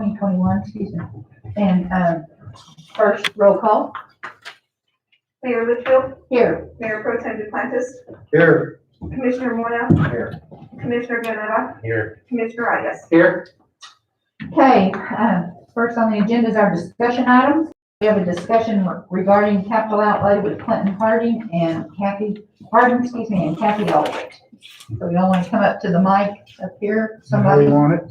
2021, excuse me. And first roll call. Mayor Litchfield, Here. Mayor Pro Tem Duplantis, Here. Commissioner Moya, Here. Commissioner Guerrera, Here. Commissioner Arias. Here. Okay, first on the agenda is our discussion items. We have a discussion regarding capital outlay with Clinton Harding and Kathy Elliott. So we don't want to come up to the mic up here, somebody, want it?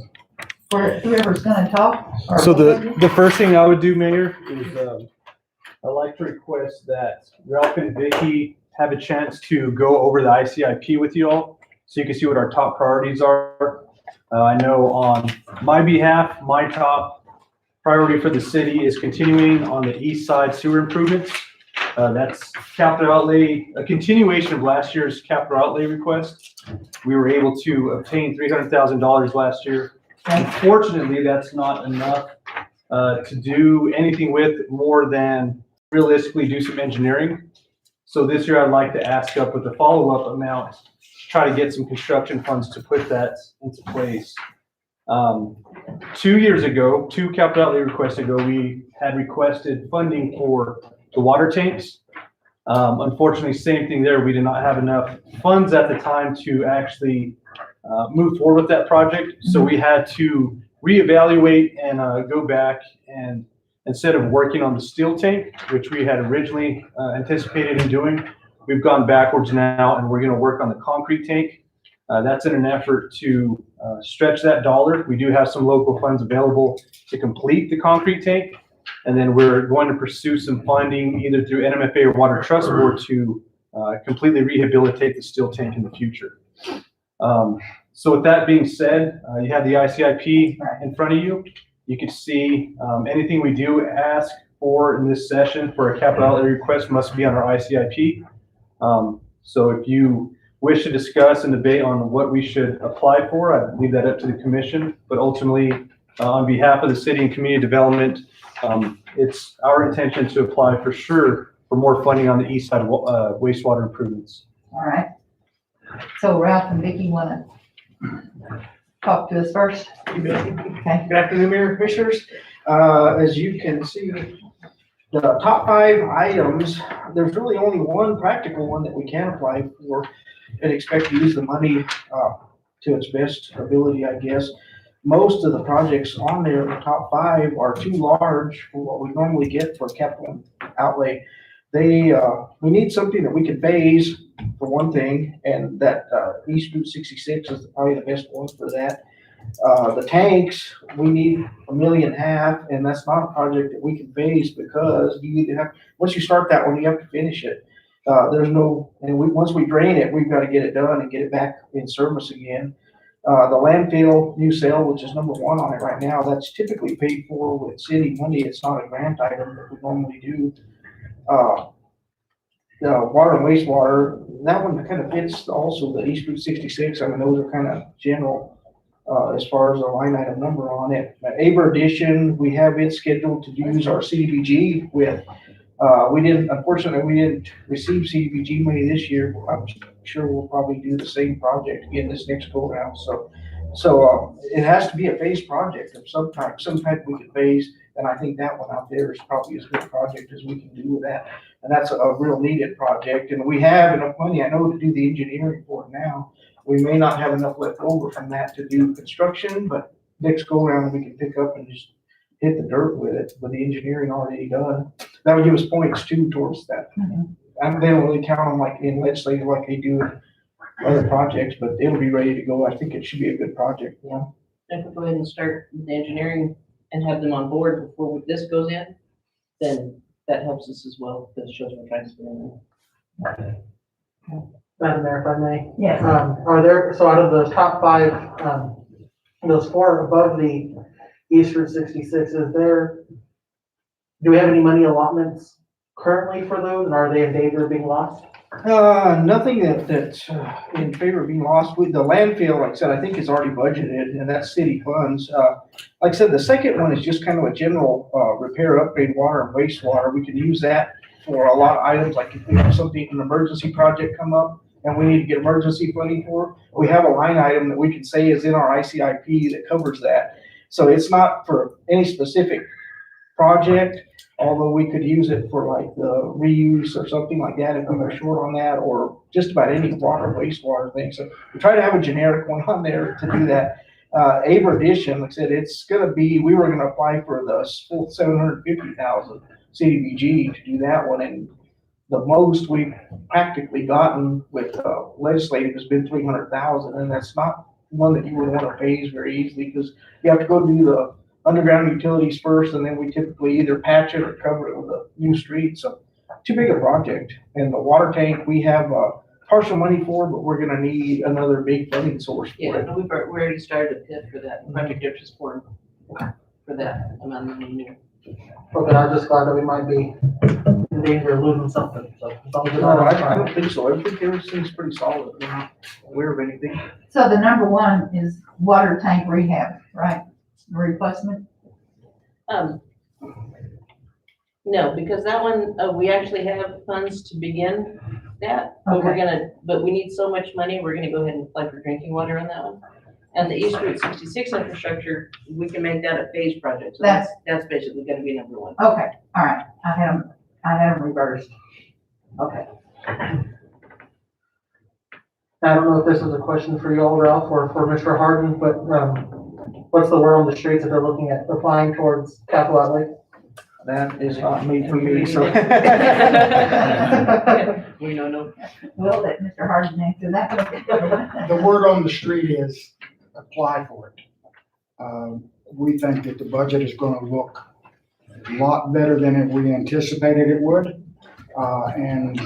or whoever's gonna talk. or So whatever. the first thing I would do, Mayor, is I'd like to request that Ralph and Vicky have a chance to go over the ICIP with you all, so you can see what our top priorities are. I know on my behalf, my top priority for the city is continuing on the east side sewer improvements. That's capital outlay, a continuation of last year's capital outlay request. We were able to obtain $300,000 last year. Unfortunately, that's not enough to do anything with more than realistically do some engineering. So this year I'd like to ask up with a follow-up amount, try to get some construction funds to put that into place. 2 years ago, two capital outlay requests ago, we had requested funding for the water tanks. Unfortunately, same thing there. We did not have enough funds at the time to actually move forward with that project. So we had to reevaluate and go back, and instead of working on the steel tank, which we had originally anticipated in doing, we've gone backwards now and we're going to work on the concrete tank. That's in an effort to stretch that dollar. We do have some local funds available to complete the concrete tank. And then we're going to pursue some funding either through NMFA or Water Trust Board to completely rehabilitate the steel tank in the future. So with that being said, you have the ICIP in front of you. You can see anything we do ask for in this session for a capital outlay request must be on our ICIP. So if you wish to discuss and debate on what we should apply for, I'd leave that up to the commission. But ultimately, on behalf of the city and community development, it's our intention to apply for sure for more funding on the east side of wastewater improvements. All right. So Ralph and Vicky wanna talk to us first? Okay. Good afternoon, Mayor and Commissioners. As you can see, the top 5 items, there's really only one practical one that we can apply for and expect to use the money to its best ability, I guess. Most of the projects on there, the top 5, are too large for what we normally get for capital outlay. We need something that we can phase, for one thing, and that East Route 66 is probably the best one for that. The tanks, we need $1.5 million, and that's not a project that we can phase because you need to have, once you start that one, you have to finish it. Once we drain it, we've got to get it done and get it back in service again. The landfill new sale, which is number 1 on it right now, that's typically paid for with city money. It's not a grant item that we normally do. The water and wastewater, that one kind of fits also the East Route 66. I mean, those are kind of general as far as the line item number on it. Aber addition, we have it scheduled to use our CDBG with. Unfortunately, we didn't receive CDBG money this year. I'm sure we'll probably do the same project again this next go round. So it has to be a phased project of some type we can phase. And I think that one out there is probably as good a project as we can do with that. And that's a real needed project. And we have enough money, I know, to do the engineering for it now. We may not have enough left over from that to do construction, but next go around we can pick up and just hit the dirt with it, with the engineering already done. That would give us points too towards that. They don't really count on like in legislative like they do in other projects, but it'll be ready to go. I think it should be a good project for them. If we go ahead and start the engineering and have them on board before this goes in, then that helps us as well, because it shows we're trying to spend money. Madam Mayor, if I may. Yes. Are there, so out of the top 5, those 4 above the East Route 66, do we have any money allotments currently for those, and are they in danger of being lost? Nothing that's in favor of being lost. With the landfill, like I said, I think it's already budgeted, and that's city funds. Like I said, the second one is just kind of a general repair, upgrade, water and wastewater. We can use that for a lot of items, like if we have something, an emergency project come up, and we need to get emergency funding for, we have a line item that we can say is in our ICIP that covers that. So it's not for any specific project, although we could use it for like the reuse or something like that if we were short on that, or just about any water, wastewater thing. So we try to have a generic one on there to do that. Aber addition, like I said, it's gonna be, we were gonna apply for the full 750,000 CDBG to do that one, and the most we've practically gotten with legislative has been 300,000, and that's not one that you would want to phase very easily, because you have to go do the underground utilities first, and then we typically either patch it or cover it with a new street. So too big a project. And the water tank, we have partial money for, but we're gonna need another big funding source for Yeah, it. no, we already started a pit for that, project interest for that amount of money. Okay, I'm just glad that we might be in danger of losing something, so. as long as it's No, not- I don't think so. I think everything's pretty solid. We're not aware of anything. So the number one is water tank rehab, right? Replacement? No, because that one, we actually have funds to begin that, but but we need so much money, we're gonna go ahead and apply for drinking water on that one. And the East Route 66 infrastructure, we can make that a phase project, so that's basically gonna be number one. Okay, all right. I had them reversed. Okay. I don't know if this is a question for you all, Ralph, or for Mr. Harden, but, what's the word on the streets that they're looking at applying towards capital outlay? That is not me for me, so. We no. We'll let Mr. Harden answer that. The word on the street is apply for it. We think that the budget is gonna look a lot better than we anticipated it would. And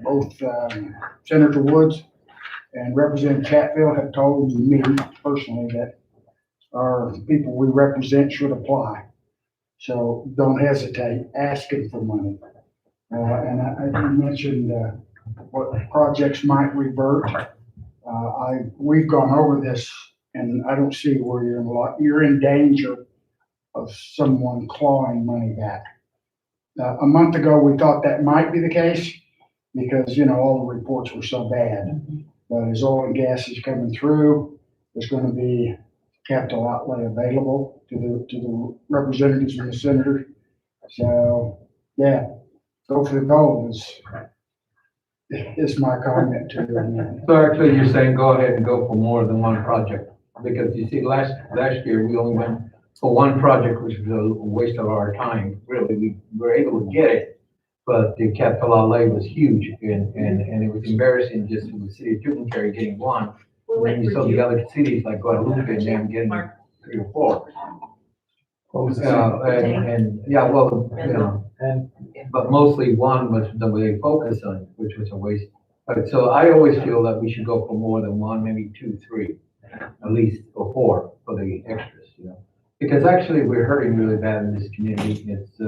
both Senator Woods and Representative Chatfield have told me personally that our people we represent should apply. So don't hesitate asking for money. And I mentioned what projects might revert. We've gone over this, and I don't see where you're in danger of someone clawing money back. A month ago, we thought that might be the case because, all the reports were so bad. But as oil and gas is coming through, there's going to be capital outlay available to the representatives and the senators. So, yeah, go for the gold is my comment to them. So actually, you're saying go ahead and go for more than one project, because you see, last year, we only went for one project, which was a waste of our time, really. We were able to get it, but the capital outlay was huge, and it was embarrassing just for the city of Tucumcari getting one. And then you saw the other cities like Guadalupe and them getting 3 or 4. But mostly one was the way they focused on, which was a waste. But so I always feel that we should go for more than one, maybe 2, 3, at least, or 4 for the extras, Because actually we're hurting really bad in this community. It's,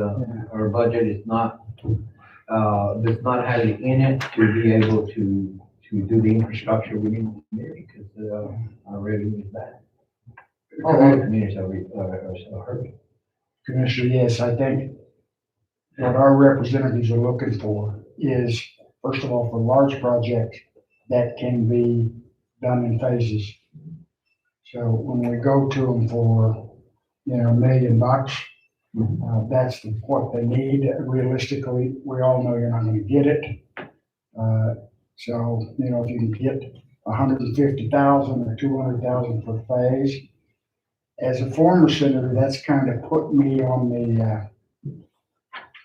our budget is not, does not have it in it to be able to do the infrastructure we need in the community, because, our revenue is bad. All the communities are hurting. Commissioner, yes, I think what our representatives are looking for is, first of all, for large projects that can be done in phases. So when we go to them for, $1 million, that's what they need. Realistically, we all know you're not going to get it. So, if you can get 150,000 or 200,000 per phase, as a former senator, that's kind of put me on the,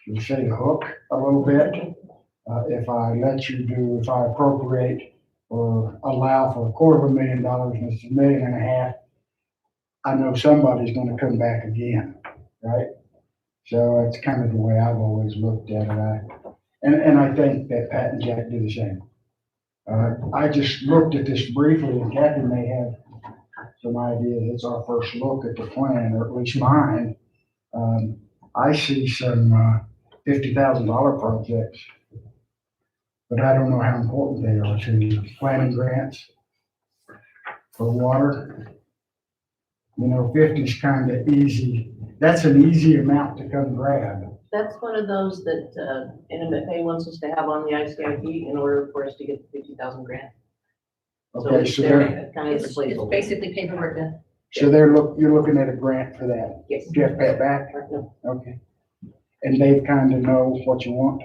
the hook a little bit. If I appropriate or allow for $250,000 and it's $1.5 million, I know somebody's going to come back again, right? So that's kind of the way I've always looked at it. And I think that Pat and Jack do the same. I just looked at this briefly, and Kathy may have some ideas. It's our first look at the plan, or at least mine. I see some $50,000 projects, but I don't know how important they are to planning grants for water. 50 is kind of easy. That's an easy amount to come grab. That's one of those that, NMFA wants us to have on the ICIP in order for us to get the 50,000 grant. Okay, so they're kind of the It's placeholder. basically paperwork then. So you're looking at a grant for that. Yes. Jeff Pat back? Okay. And they kind of know what you want?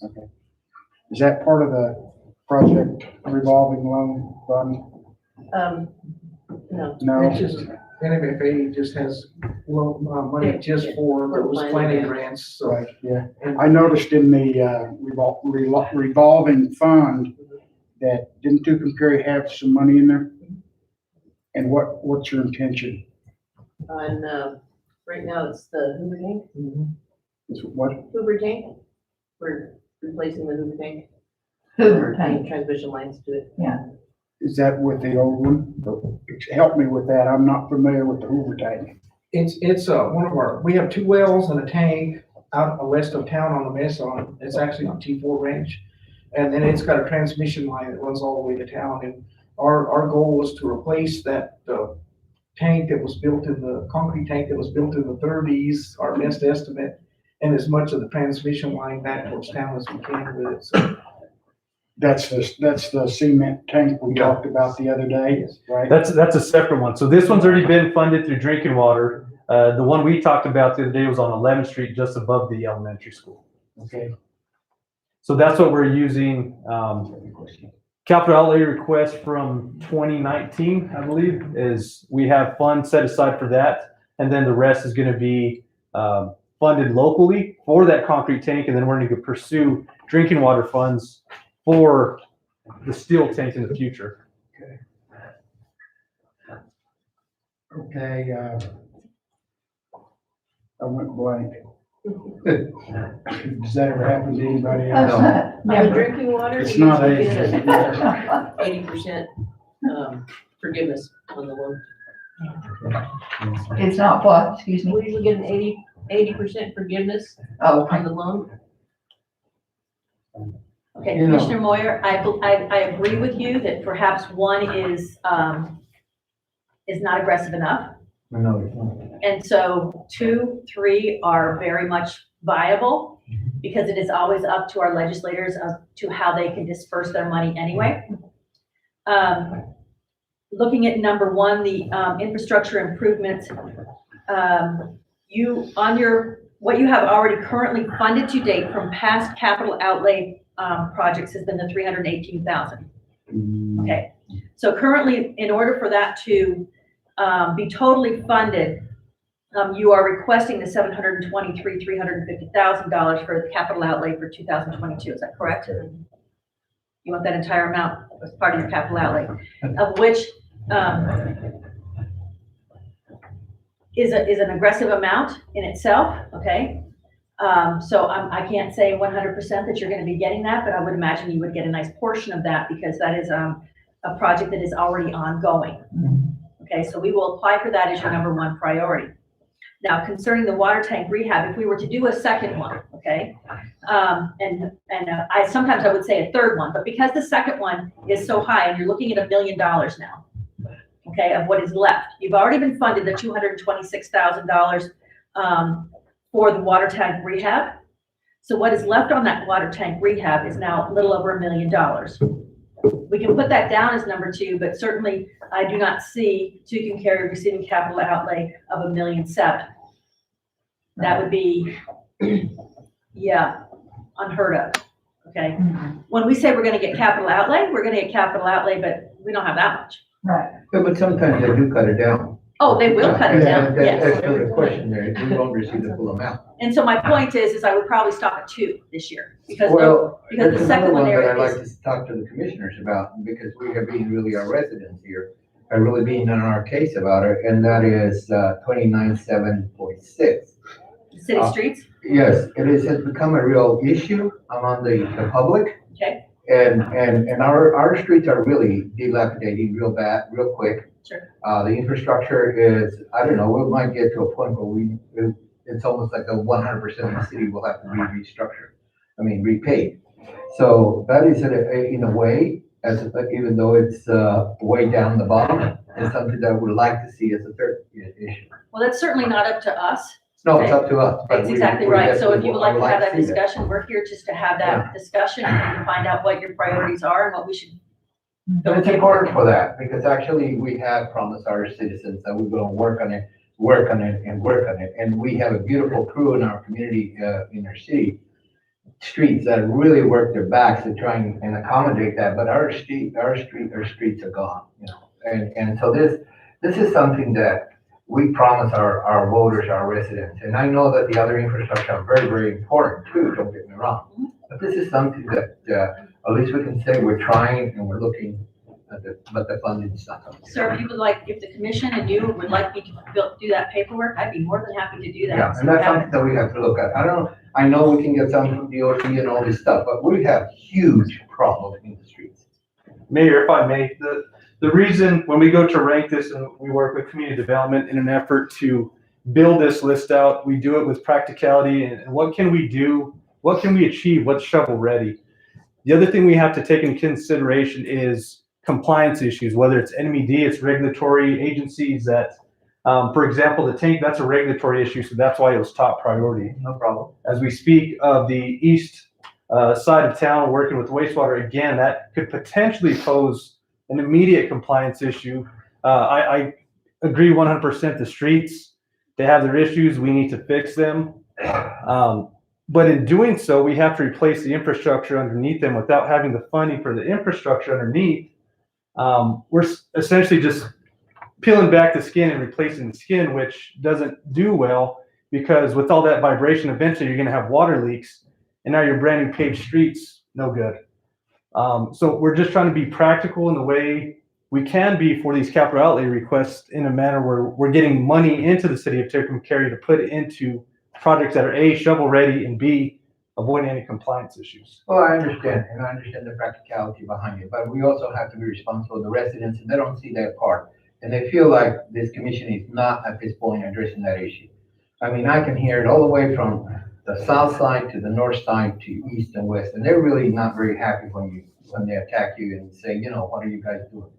Okay. Is that part of the project revolving loan fund? No. It's No? just, NMFA just has money just for For those planning planning grants. grants, so. Right, yeah. I noticed in the revolving fund that, didn't Tucumcari Perry have some money in there? And what's your intention? On, right now, it's the Hoover tank. Is what? Hoover tank. We're replacing the Hoover tank. Hoover tank. Transmission lines to it. Is that with the old one? Help me with that. I'm not familiar with the Hoover tank. It's one of we have 2 wells and a tank out west of town on the mesa it's actually on T4 Ranch. And then it's got a transmission line that runs all the way to town. And our goal was to replace that, tank that was built in the concrete tank that was built in the 30s, our best estimate, and as much of the transmission line back towards town as we can with it. So That's the cement tank we Yeah. talked about the other day, right? That's a separate one. So this one's already been funded through drinking water. The one we talked about the other day was on 11th Street, just above the elementary school. Okay. So that's what we're using. Capital outlay request from 2019, I believe, is we have funds set aside for that. And then the rest is going to be funded locally for that concrete tank. And then we're going to pursue drinking water funds for the steel tank in the future. Okay, I went blank. Does that ever happen to anybody else? On the Never. drinking water. It's we not usually a- get 80% forgiveness on the loan. It's not what, excuse me? We usually get an 80% forgiveness Oh, on the loan. Okay, You know. Commissioner Moyer, I agree with you that perhaps one is not aggressive enough. No, it's not. And so 2, 3 are very much viable because it is always up to our legislators as to how they can disperse their money anyway. Looking at number 1, the infrastructure improvements, what you have already currently funded to date from past capital outlay projects has been the $318,000. Okay, so currently, in order for that to be totally funded, you are requesting the $723,350,000 for the capital outlay for 2022. Is that correct? You want that entire amount as part of your capital outlay, of which is an aggressive amount in itself. Okay, so I can't say 100% that you're going to be getting that, but I would imagine you would get a nice portion of that because that is a project that is already ongoing. Okay, so we will apply for that as your number 1 priority. Now, concerning the water tank rehab, if we were to do a second one, okay, sometimes I would say a third one, but because the second one is so high, and you're looking at $1 million now, okay, of what is left. You've already been funded the $226,000 for the water tank rehab. So what is left on that water tank rehab is now a little over $1 million. We can put that down as number 2, but certainly I do not see Tucumcari receiving capital outlay of $1.7 million. That would be, yeah, unheard of, okay? When we say we're gonna get capital outlay, we're gonna get capital outlay, but we don't have that much. right. Yeah, but sometimes they do cut it down. Oh, they will cut it down, That's yes. the question there, we won't receive the full amount. And so my point is I would probably stop at 2 this year, because Well, because there's the second another one one there that I'd like is, to talk to the commissioners about, because we have been really our residents here, are really being on our case about it, and that is 297.6. city streets, Yes, has become a real issue among the public. okay? And our streets are really dilapidating real bad, real quick. Sure. The infrastructure is, I don't know, we might get to a point where it's almost like 100% of the city will have to be repaid. So that is in a way, even though it's way down the bottom, it's something that we would like to see as a third issue. Well, that's certainly not up to us. No, it's up to us. but That's we- exactly we right. So if you definitely would like to have that see discussion, we're here just to have that discussion and to find out what your priorities are and what we should But it's important for that, because actually we have promised our citizens that we're gonna work on it, and we have a beautiful crew in our community, in our city, streets that really work their backs to try and accommodate that, but our streets are gone, you know? And so this is something that we promise our voters, our residents, and I know that the other infrastructure are very, very important too, don't get me wrong. But this is something that, at least we can say we're trying and we're looking at but the funding is not coming. Sir, if you would like, if the commission and you would like me to do that paperwork, I'd be more than happy to do that. Yeah, So and that's have something that we have to look at. I know we can get some from DOT and all this stuff, but we have huge problems in the streets. Mayor, if I may, the reason when we go to rank this and we work with community development in an effort to build this list out, we do it with practicality and what can we do? What can we achieve? What's shovel ready? The other thing we have to take into consideration is compliance issues, whether it's NMED, it's regulatory agencies that, for example, the tank, that's a regulatory issue, so that's why it was top priority. No problem. As we speak of the east side of town, working with wastewater, again, that could potentially pose an immediate compliance issue. I agree 100%. The streets, they have their issues. We need to fix them. But in doing so, we have to replace the infrastructure underneath them without having the funding for the infrastructure underneath. We're essentially just peeling back the skin and replacing the skin, which doesn't do well because with all that vibration, eventually you're going to have water leaks, and now your brand new paved streets, no good. So we're just trying to be practical in the way we can be for these capital outlay requests in a manner where we're getting money into the city of Tucumcari to put into projects that are A, shovel ready, and B, avoiding any compliance issues. Well, I understand, and I understand the practicality behind it, but we also have to be responsible for the residents, and they don't see that part. And they feel like this commission is not at this point addressing that issue. I mean, I can hear it all the way from the south side to the north side to east and west, and they're really not very happy when they attack you and say, you know, what are you guys doing?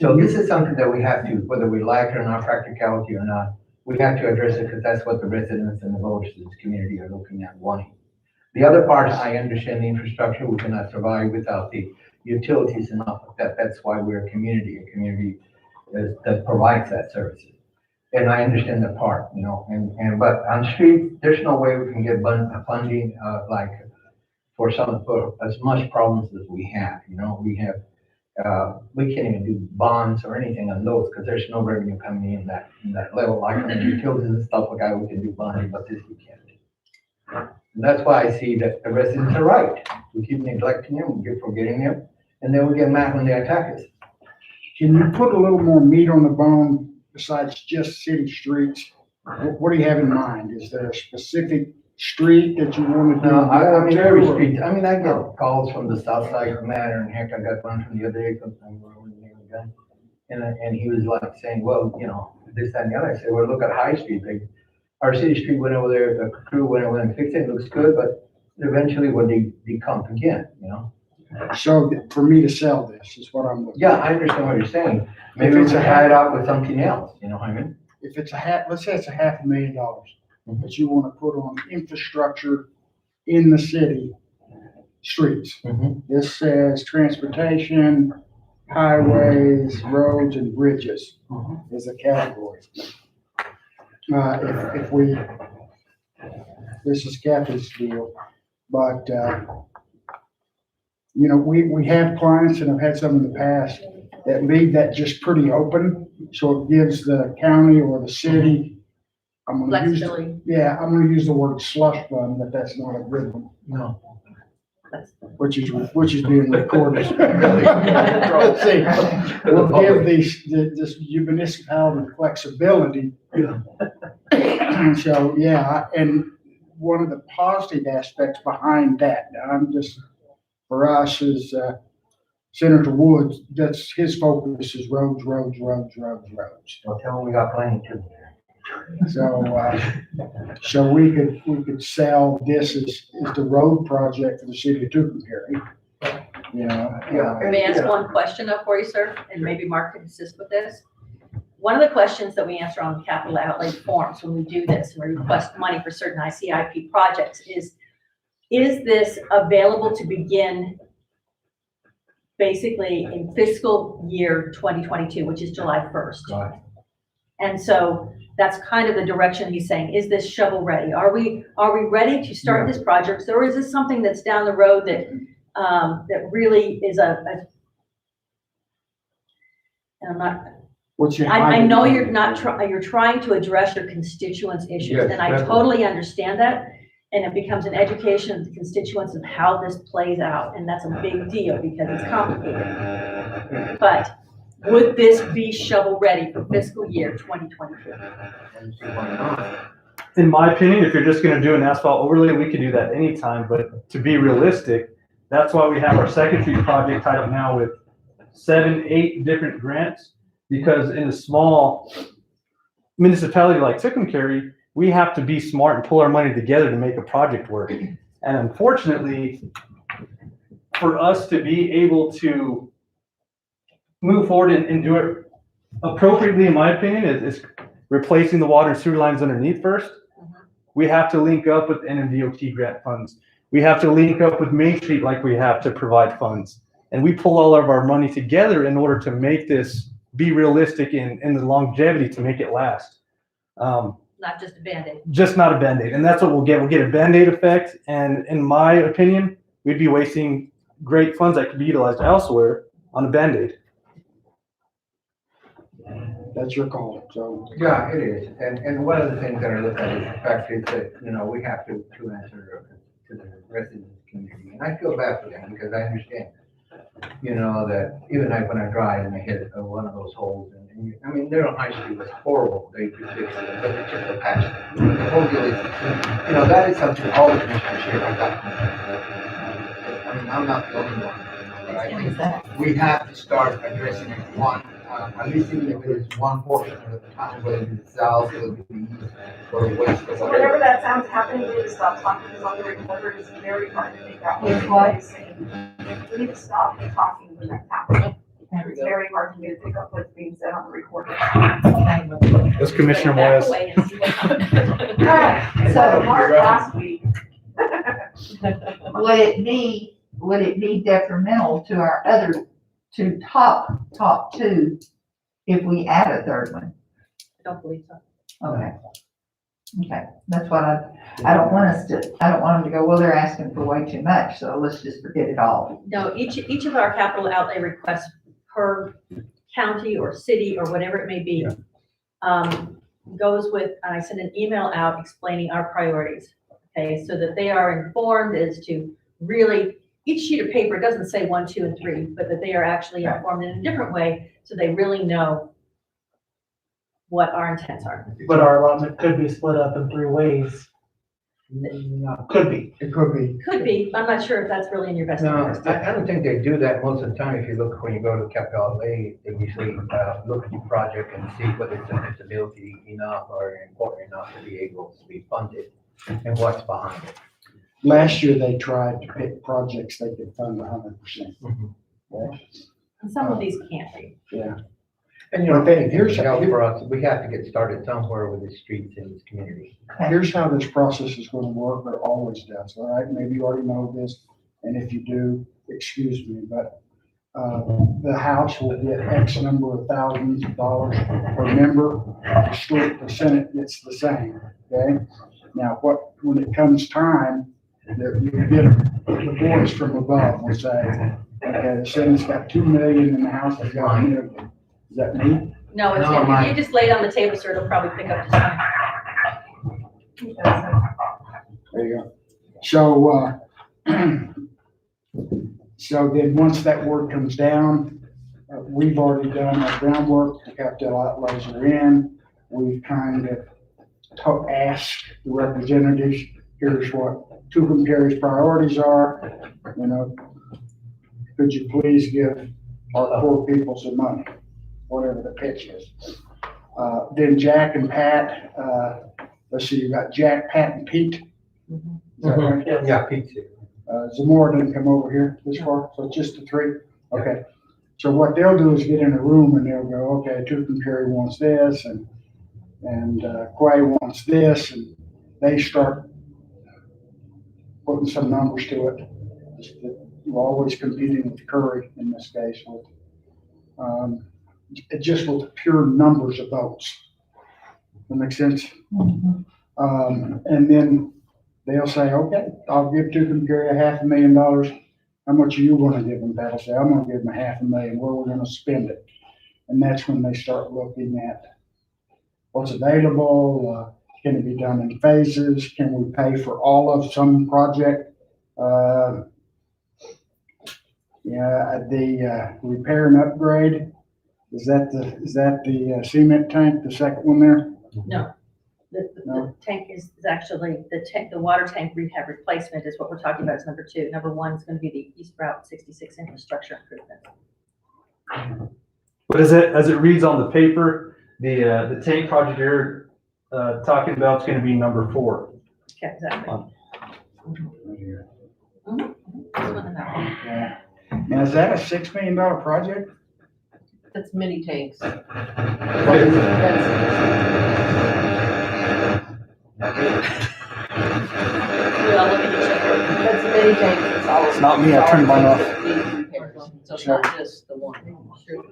So this is something that we have to, whether we like it or not, practicality or not, we have to address it because that's what the residents and the voters of this community are looking at wanting. The other part, I understand the infrastructure, we cannot survive without the utilities and all of that. That's why we're a community that provides that services. And I understand the part, you know, but on streets, there's no way we can get funding, like for as much problems as we have, you know, we can't even do bonds or anything on those because there's no revenue coming in that level. Like on the utilities and stuff like that, we can do bonding, but this we can't. And that's why I see that the residents are right. We keep neglecting them, we keep forgetting them, and then we get mad when they attack us. Can you put a little more meat on the bone besides just city streets? What do you have in mind? Is there a specific street that you want to do? No, I mean, more every to, or- street, I mean, I get calls from the south side of Matter, and heck, I got one from the other day from the guy. And he was like saying, well, you know, this, that, and the other. I said, well, look at High Street. Our city street went over there, the crew went over and fixed it, it looks good, but eventually when they decomp again, you know? So for me to sell this is what I'm looking. Yeah, I understand what you're saying. Maybe we should add it up with something else, you know what I mean? If it's let's say it's $500,000 that you want to put on infrastructure in the city streets. Mhm. This says transportation, highways, roads, and bridges is a category. If we, this is Kathy's deal, but, you know, we have clients, and I've had some in the past, that leave that just pretty open, so it gives the county or the city, I'm gonna use, Flexibility. yeah, I'm gonna use the word slush fund, but that's not a good one, No. which is being recorded. Let's see, we'll give this municipality flexibility. So, yeah, and one of the positive aspects behind that, now I'm just, for us is, Senator Woods, that's his focus is roads. Well, tell them we got plenty too. So we could sell this as the road project for the city of Tucumcari. You know, May I ask one question though for you, sir? And maybe Mark can assist with this. One of the questions that we answer on capital outlay forms when we do this and we request money for certain ICIP projects is this available to begin basically in fiscal year 2022, which is July 1st. Right. And so that's kind of the direction he's saying, is this shovel ready? Are we ready to start this project? Or is this something that's down the road that, that really is and I'm not, What's your? I know you're not you're trying to address your constituents' issues, Yes, and I definitely. totally understand that. And it becomes an education of the constituents of how this plays out, and that's a big deal because it's complicated. But would this be shovel ready for fiscal year 2022? In my opinion, if you're just gonna do an asphalt overlay, we could do that anytime, but to be realistic, that's why we have our Second Street project tied up now with 7, 8 different grants, because in a small municipality like Tucumcari, we have to be smart and pull our money together to make a project work. And unfortunately, for us to be able to move forward and do it appropriately, in my opinion, is replacing the water and sewer lines underneath first. We have to link up with NMDOT grant funds. We have to link up with Main Street like we have to provide funds. And we pull all of our money together in order to make this be realistic in the longevity to make it last. Not just a Band-Aid. Just not a Band-Aid. And that's what we'll get. We'll get a Band-Aid effect. And in my opinion, we'd be wasting great funds that could be utilized elsewhere on a Band-Aid. That's your call, so. Yeah, it is. And one of the things that I look at is the fact is that, we have to answer to the residents community. And I feel bad for them because I understand, that even when I drive and I hit one of those holes and they're on High Street, it's horrible. They do fix it, but it's just a patch. The whole deal is, that is something all the commissioners here have got. I'm not the only one. But I think we have to start addressing it at least even if it is one portion of the time, whether it's south, whether it be east, or west, or So whatever. whenever that sound's happening, we need to stop talking, because on the recorder, it's very hard to make out what It's what? he's saying. We need to stop talking when that's happening. It's very hard for me to pick up what's being said on the recorder. That's Commissioner Back Moyes. away and see what happens. Alright, So so Mark last week. would it be detrimental to our other, to top two if we add a third one? I don't believe so. Okay. Okay, that's what I don't want them to go, well, they're asking for way too much, so let's just forget it all. No, each of our capital outlay requests per county or city or whatever it may be, goes with, I send an email out explaining our priorities, okay? So that they are informed as to really, each sheet of paper doesn't say 1, 2, and 3, but that they are actually informed in a different way, so they really know what our intents are. But our allotment could be split up in 3 ways. Could be. It could be. Could be, I'm not sure if that's really in your best No, interest. I don't think they do that most of the time. If you look, when you go to capital outlay, they usually look at the project and see whether it's a feasibility enough or important enough to be able to be funded and what's behind it. Last year, they tried to pick projects they could fund 100%. And some of these can't be. Yeah. And here's how for us, we have to get started somewhere with the streets in this community. Here's how this process is gonna work, or always does, all right? Maybe you already know this, and if you do, excuse me, but the House will get X number of thousands of dollars per member. The Senate gets the same, okay? Now, when it comes time, you get the voice from above will say, okay, the Senate's got 2 million and the House has got 1 million. Is that me? No, it's, No, if you just lay it on the table, sir, it'll probably pick up just fine. There you go. So, so then once that word comes down, we've already done our groundwork, the capital outlays are in. We've kind of asked the representatives, here's what Tucumcari's priorities are, could you please give our poor people some money, whatever the pitch is. Then Jack and Pat, let's see, you got Jack, Pat, and Pete. Is that right? Yeah, Pete's here. Zamora didn't come over here this far, so it's just the 3? Okay. So what they'll do is get in a room and they'll go, okay, Tucumcari wants this and Quay wants this, and they start putting some numbers to it. we're always competing with Curry in this case with, just with the pure numbers of votes. That makes sense? And then they'll say, okay, I'll give Tucumcari $500,000. How much are you gonna give them? That'll say, I'm gonna give them $500,000. Where we're gonna spend it? And that's when they start looking at what's available. Can it be done in phases? Can we pay for all of some project? Yeah, the repair and upgrade, is that the cement tank, the second one there? No. The No. tank is actually, the water tank rehab replacement is what we're talking about is number 2. Number 1 is gonna be the East Route 66 infrastructure improvement. But as it reads on the paper, the tank project you're talking about is going to be number 4. Okay, exactly. This one and that one. Yeah. Now, is that a $6 million project? That's mini tanks. We all look at each other. That's mini tanks, it's all. It's not me, I turned mine off. So it's not just the one.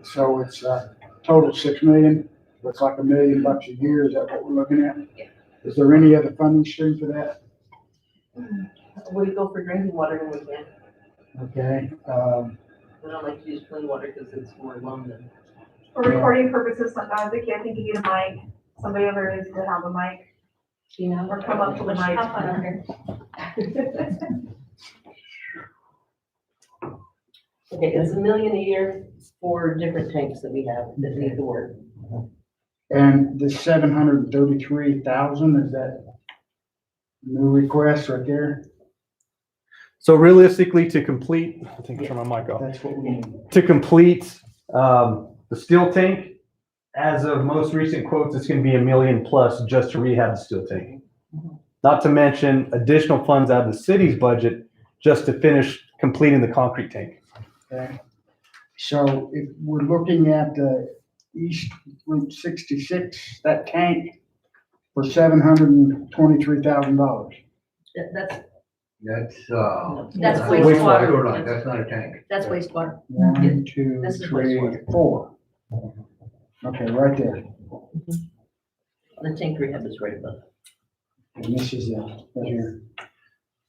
So it's total $6 million, looks like $1 million a year, is that what we're looking at? Yeah. Is there any other funding stream for that? We go for drinking water when we can. Okay, We don't like to use clean water because it's more lung than. For recording purposes, sometimes I can't think you get a mic. Somebody over there needs to have a mic or come up to the mic. Okay, it's $1 million a year for different tanks that we have that need the work. and the 733,000, is that new request right there? So realistically, to complete, I think I turned my mic off. That's what we need. To complete the steel tank, as of most recent quotes, it's going to be $1 million plus just to rehab the steel tank. Not to mention additional funds out of the city's budget just to finish completing the concrete tank. Okay. So if we're looking at the East Route 66, that tank for $723,000. That's That's wastewater. Line. That's not a tank. That's wastewater. 1, 2, This is 3, wastewater. 4. Okay, right there. The tank rehab is right above. And this is it, right here.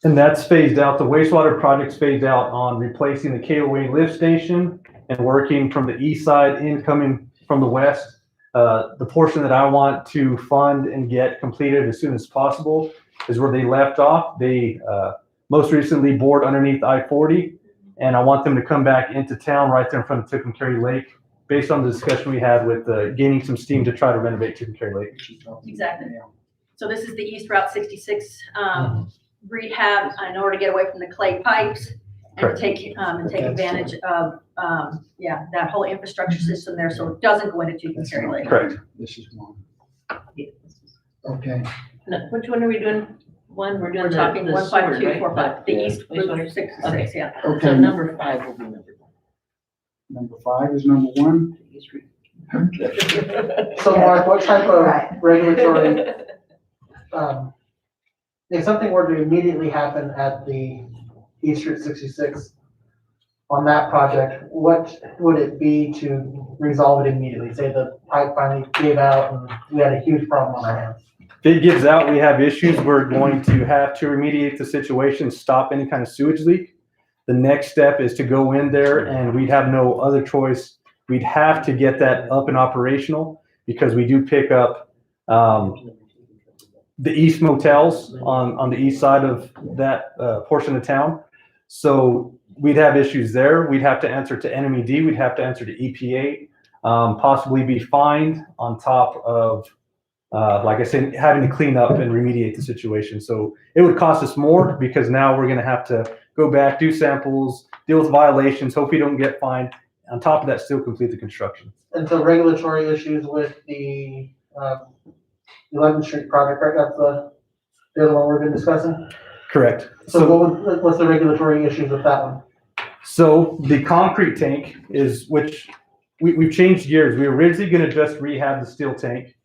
And that's phased out. The wastewater project's phased out on replacing the KOA lift station and working from the east side, incoming from the west. The portion that I want to fund and get completed as soon as possible is where they left off. They most recently bored underneath I-40, and I want them to come back into town right there in front of Tucumcari Lake, based on the discussion we had with gaining some steam to try to renovate Tucumcari Lake. Exactly. So this is the East Route 66 rehab in order to get away from the clay pipes and Correct. take advantage of that whole infrastructure system there, so it doesn't go into Tucumcari Lake. Correct. This is one. Yeah. Okay, No, which one are we doing? One, we're doing We're talking the 15245, the East Route Wastewater? 66, yeah. So okay, number 5 will be number number 5 is number 1. 1. So Mark, what type of Right. regulatory, if something were to immediately happen at the East Route 66 on that project, what would it be to resolve it immediately? Say the pipe finally gave out and we had a huge problem on our hands. If it gives out, we have issues, we're going to have to remediate the situation, stop any kind of sewage leak. The next step is to go in there and we'd have no other choice. We'd have to get that up and operational because we do pick up the east motels on the east side of that portion of town. So we'd have issues there. We'd have to answer to NMED. We'd have to answer to EPA, possibly be fined on top of, like I said, having to clean up and remediate the situation. So it would cost us more because now we're going to have to go back, do samples, deal with violations, hope we don't get fined. On top of that, still complete the construction. And so regulatory issues with the 11th Street project, right? That's the other one we've been discussing? Correct. So what's the regulatory issues with that one? So the concrete tank is, which we've changed gears. We were originally going to just rehab the steel tank,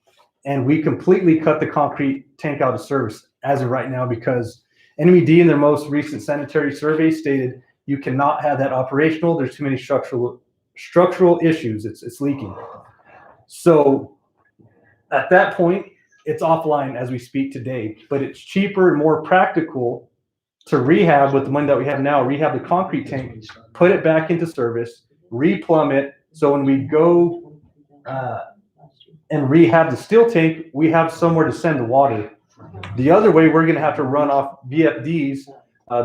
and we completely cut the concrete tank out of service as of right now because NMED in their most recent sanitary survey stated you cannot have that operational. There's too many structural issues. It's leaking. So at that point, it's offline as we speak today, but it's cheaper and more practical to rehab with the money that we have now, rehab the concrete tank, put it back into service, replumb it. So when we go and rehab the steel tank, we have somewhere to send the water. The other way, we're going to have to run off VFDs.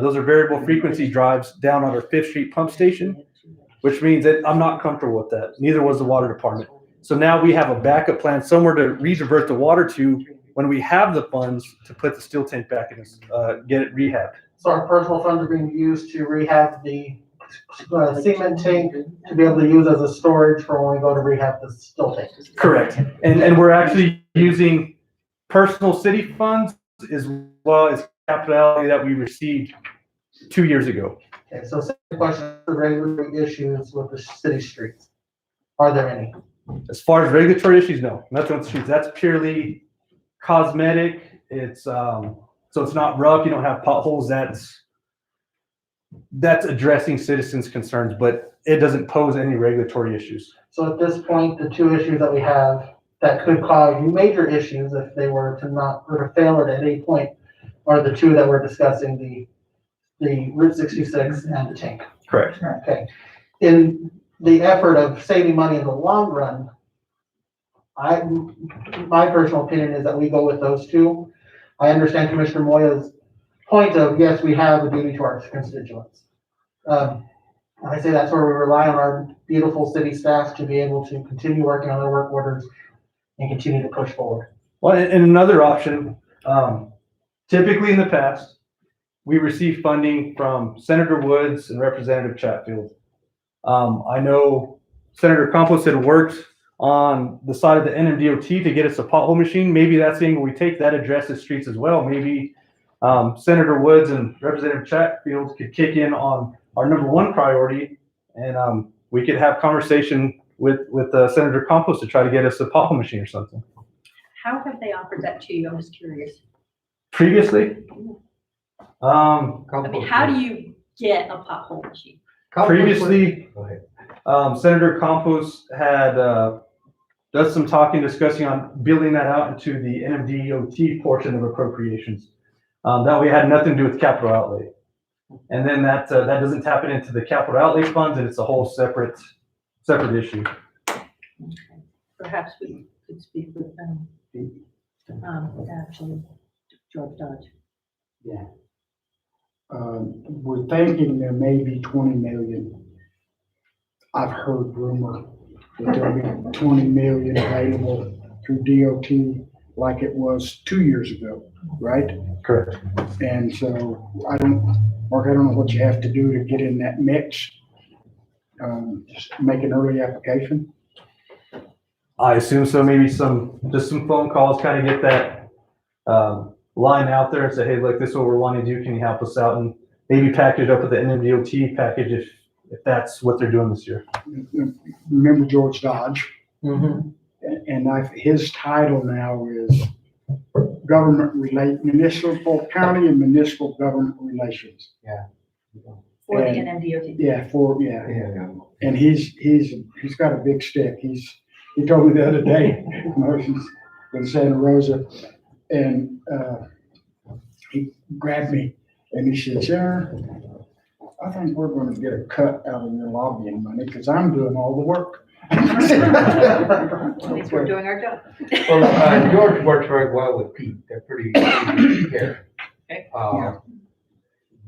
Those are variable frequency drives down on our 5th Street pump station, which means that I'm not comfortable with that. Neither was the water department. So now we have a backup plan, somewhere to redivert the water to when we have the funds to put the steel tank back in, get it rehabbed. So our personal funds are being used to rehab the cement tank to be able to use as a storage for when we go to rehab the steel tank. Correct. And we're actually using personal city funds as well as capital outlay that we received 2 years ago. Okay, so second question, for regulatory issues with the city streets. Are there any? As far as regulatory issues, no, nothing on the streets. That's purely cosmetic. It's so it's not rough. You don't have potholes. That's addressing citizens' concerns, but it doesn't pose any regulatory issues. So at this point, the 2 issues that we have that could cause you major issues if they were to not, or to fail at any point, are the 2 that we're discussing, the Route 66 and the tank. Correct. Okay. In the effort of saving money in the long run, my personal opinion is that we go with those 2. I understand Commissioner Moya's point of, yes, we have a duty to our constituents. I say that's where we rely on our beautiful city staff to be able to continue working on their work orders and continue to push forward. Well, and another option, typically in the past, we receive funding from Senator Woods and Representative Chatfield. I know Senator Campos had worked on the side of the NMDOT to get us a pothole machine. Maybe that's the angle we take, that addresses streets as well. Maybe Senator Woods and Representative Chatfield could kick in on our number 1 priority, and we could have conversation with Senator Campos to try to get us a pothole machine or something. How have they offered that to you? I'm just curious. Previously, I mean, how do you get a pothole machine? Previously, Senator Campos had done some talking, discussing on building that out into the NMDOT portion of appropriations. That way, it had nothing to do with capital outlay. And then that doesn't tap it into the capital outlay funds, and it's a whole separate issue. Perhaps we could speak with actually George Dodge. We're thinking there may be 20 million. I've heard rumor that there'll be 20 million available through DOT like it was 2 years ago, right? Correct. And so Mark, I don't know what you have to do to get in that mix. Just make an early application. I assume so. Maybe just some phone calls, kind of get that line out there and say, hey, look, this is what we're wanting to do. Can you help us out? And maybe package it up with the NMDOT package if that's what they're doing this year. Remember George Dodge? Mm-hmm. And his title now is municipal county and municipal government relations. For the And- NMDOT. Yeah. And he's got a big stick. He told me the other day, he's in Santa Rosa, and he grabbed me and he said, "Sir, I think we're going to get a cut out of your lobbying money because I'm doing all the work." At least we're doing our job. Well, George works very well with Pete. They're pretty easy to care. Okay.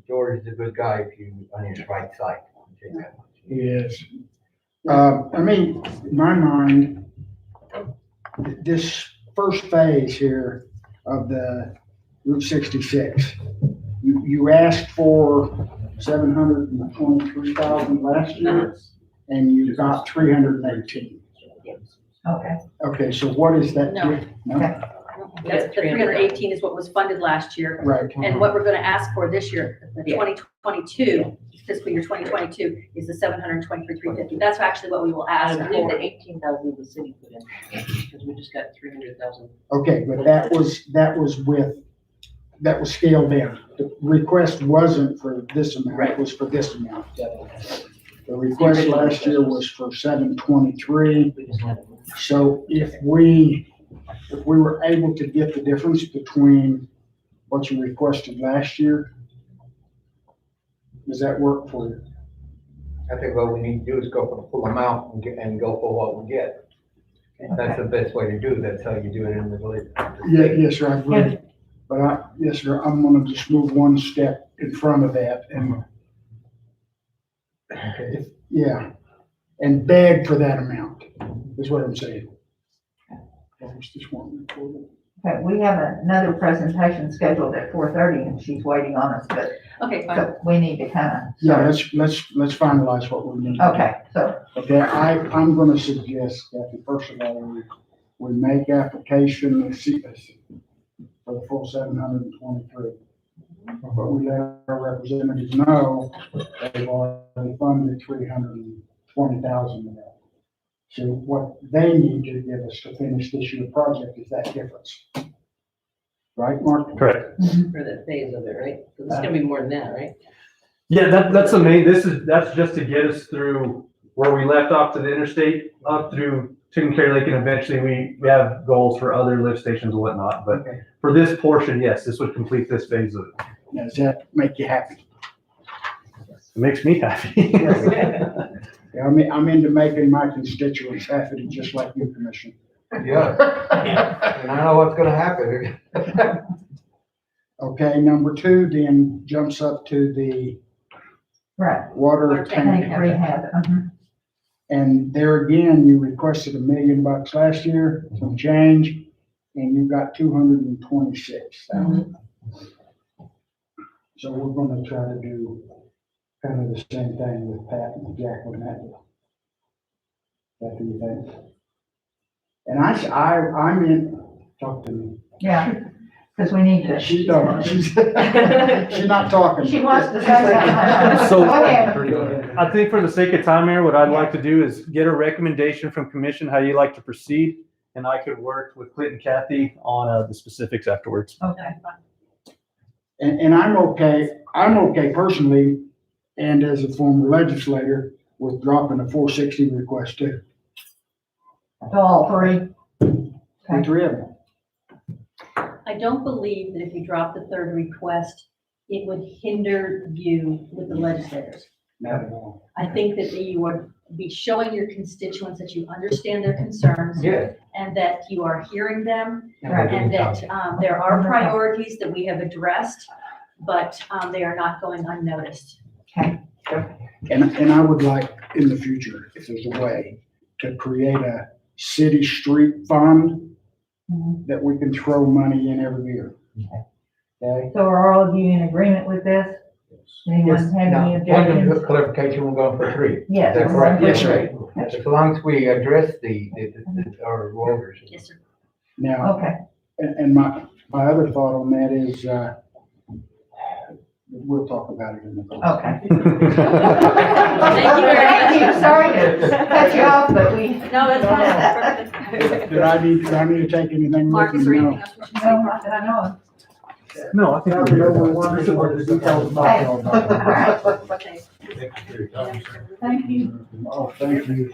George is a good guy if you on his right side. Yes. I mean, in my mind, this first phase here of the Route 66, you asked for 723,000 last year, and you got 318. Okay. Okay, so what is that? No. No? That's the 318 is what was funded last year. Right. And what we're gonna ask for this year, the Yeah. 2022, fiscal year 2022, is the 723,350. That's actually what we will I ask believe the for. 18,000 the city put in, because we just got 300,000. Okay, but that was with that was scaled in. The request wasn't for this amount, it was for this amount. The request last year was for 723. So if we were able to get the difference between what you requested last year, does that work for you? I think what we need to do is go for the full amount and go for what we get. That's the best way to do it. That's how you do it in the village. Yeah, yes, sir, I agree. But yes, sir, I'm gonna just move one step in front of that and, yeah, and beg for that amount, is what I'm saying. Okay, we have another presentation scheduled at 4:30 and she's waiting on us, but Okay, fine. so we need to kind of. Yeah, let's finalize what we need. Okay, so, Okay, I'm gonna suggest that, first of all, we make application for the full 723. But we let our representatives know that they've already funded 320,000 of that. So what they need to give us to finish this year's project is that difference. Right, Mark? Correct. For that phase of it, right? 'Cause it's gonna be more than that, right? Yeah, that's the main, that's just to get us through where we left off to the interstate, up through Chicken Lake, and eventually we have goals for other lift stations and whatnot, but Okay. for this portion, yes, this would complete this phase of it. Now, does that make you happy? It makes me happy. Yeah, I'm into making my constituents happy, just like you, Commissioner. Yeah. And I know what's gonna happen. Okay, number 2 then jumps up to the right, water tank tank. rehab, And there again, you requested $1 million last year, some change, and you got 226,000. So we're gonna try to do kind of the same thing with Pat and Jack on that. What do you think? And I'm in, talk to me. yeah, because we need to. She's done, she's not talking. She wants to say something. So- Go ahead. I think for the sake of time, Mayor, what I'd like to do is get a recommendation from commission, how you like to proceed, and I could work with Clint and Kathy on the specifics afterwards. Okay, And I'm okay personally, and as a former legislator, with dropping a 460 request too. so all three, And 3 of them. I don't believe that if you drop the third request, it would hinder you with the legislators. Not at all. I think that you would be showing your constituents that you understand their concerns Yeah. and that you are hearing them Right. and that there are priorities that we have addressed, but they are not going unnoticed. And I would like in the future, if there's a way, to create a city street fund that we can throw money in every year. Okay? so are all of you in agreement with this? Anyone have any Now, objections? one clarification, we're going for 3. Yes. Is that correct? Yes, sir. As long as we address our voters. Yes, sir. Now, Okay, and my other thought on that is, we'll talk about it in the. okay. Thank you very Thank you, much. sorry to cut you off, but we. No, that's fine. Did I need to take anything? Mark, is there anything else we should say? No, not that I know of. No, I think All right. Okay. Thank you. Oh, thank you.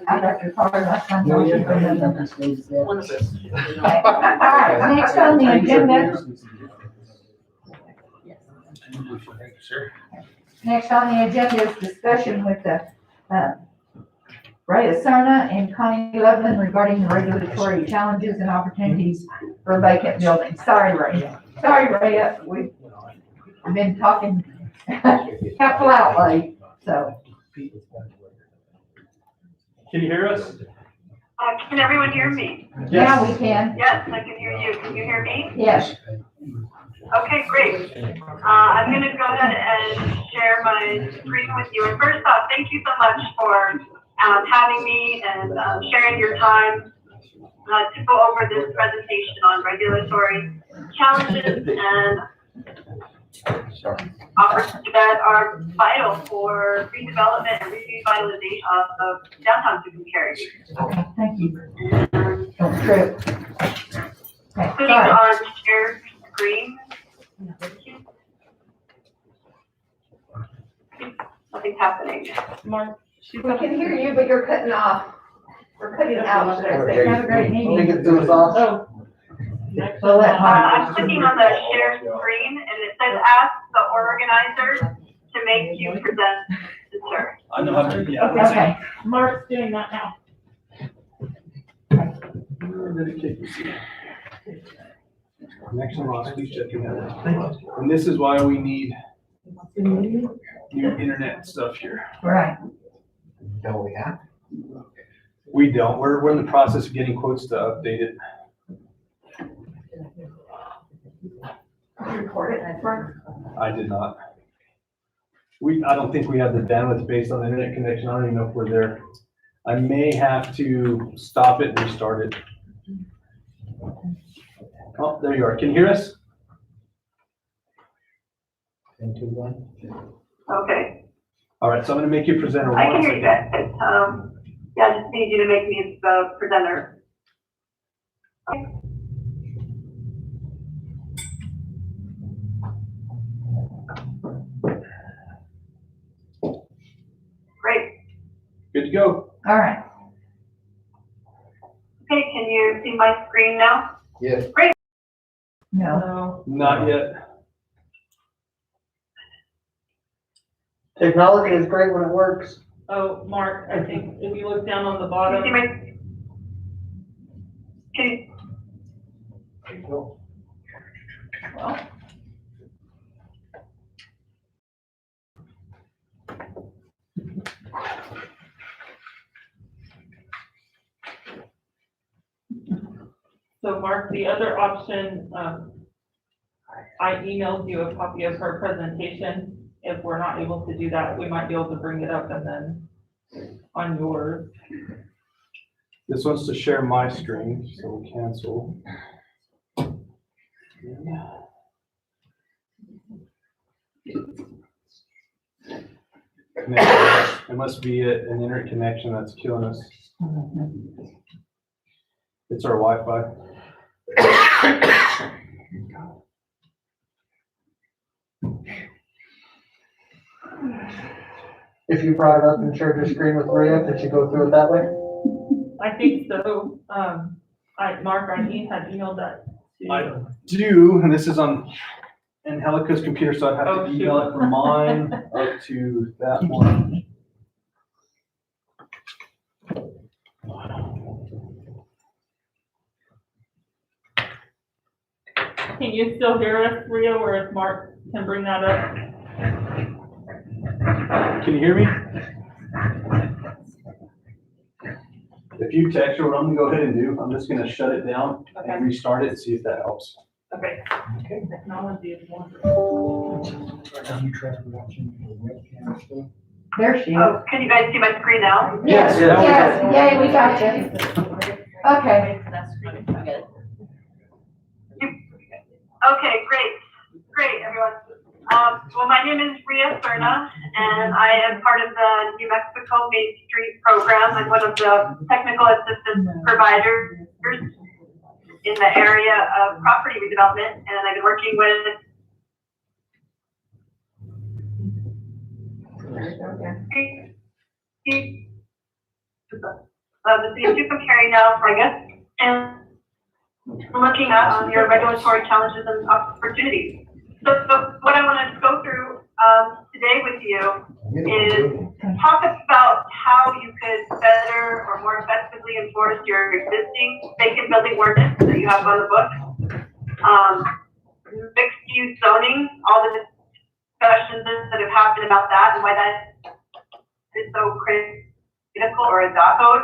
I got your card last time. Yeah, I'll yeah, keep it in there. yeah. One of those. Okay. All right, next on the agenda, next on the agenda is discussion with the, Ray Asarna and Connie Loveland regarding the regulatory challenges and opportunities for vacant buildings. Sorry, Ray. Sorry, Ray, we've been talking capital outlay, so. Can you hear us? Can everyone hear me? Yeah, we can. Yes, I can hear you. Can you hear me? Yes. Okay, great. I'm going to go ahead and share my screen with you. And first off, thank you so much for having me and sharing your time to go over this presentation on regulatory challenges and opportunities that are vital for redevelopment and revitalization of downtown Tucumcari. Okay, thank you. Don't trip. Okay, Putting sorry. on share screen. Nothing's happening. Mark, We can hear you, but you're cutting off. We're cutting out. Have a great Think meeting. it threw us off? Oh. We'll let Mark. I'm clicking on the share screen and it says ask the organizer to make you present, sir. I know how to, yeah. Okay, Mark's doing that now. Connection lost, please check it out. And this is why we need new internet stuff here. right. Don't we have? We don't, we're in the process of getting quotes to update it. You record it, that's right. I did not. I don't think we have the bandwidth based on the internet connection. I don't even know if we're there. I may have to stop it and restart it. Oh, there you are. Can you hear us? 10 to 1. Okay, All right, so I'm gonna make you presenter. I can one hear you second. guys. Yeah, I just need you to make me the presenter. Great. Good to go. All right. Okay, can you see my screen now? Yes. No. Not yet. Technology is great when it works. Oh, Mark, I think if you look down on the Can you bottom. see my? Can So Mark, the other option, I emailed you a copy of her presentation. If we're not able to do that, we might be able to bring it up and then on yours. This wants to share my screen, so we'll cancel. Connection. It must be an internet connection that's killing us. It's our Wi-Fi. If you brought it up and shared your screen with Maria, did she go through it that way? I think so. Mark, I had emailed that to. I do, and this is on Angelica's computer, so I'd have Oh, to shoot. email it from mine up to that one. Can you still hear us, Rio, or if Mark can bring that up? Can you hear me? If you text her, what I'm gonna go ahead and do, I'm just gonna shut it down and restart it and see if that helps. Okay. Technology is wonderful. Are you trying watching the webcam still? There she is. Oh, can you guys see my screen now? Yes, Yeah. yes, yay, we got you. Okay. Okay, great, everyone. Well, my name is Ria Serna, and I am part of the New Mexico Main Street program. I'm one of the technical assistance providers in the area of property redevelopment, and I've been working with the city of Tucson County now, I guess, and looking at your regulatory challenges and opportunities. So what I want to go through today with you is talk about how you could better or more effectively enforce your existing vacant building ordinance that you have on the book. Mixed use zoning, all the discussions that have happened about that and why that is so critical, or a dot code.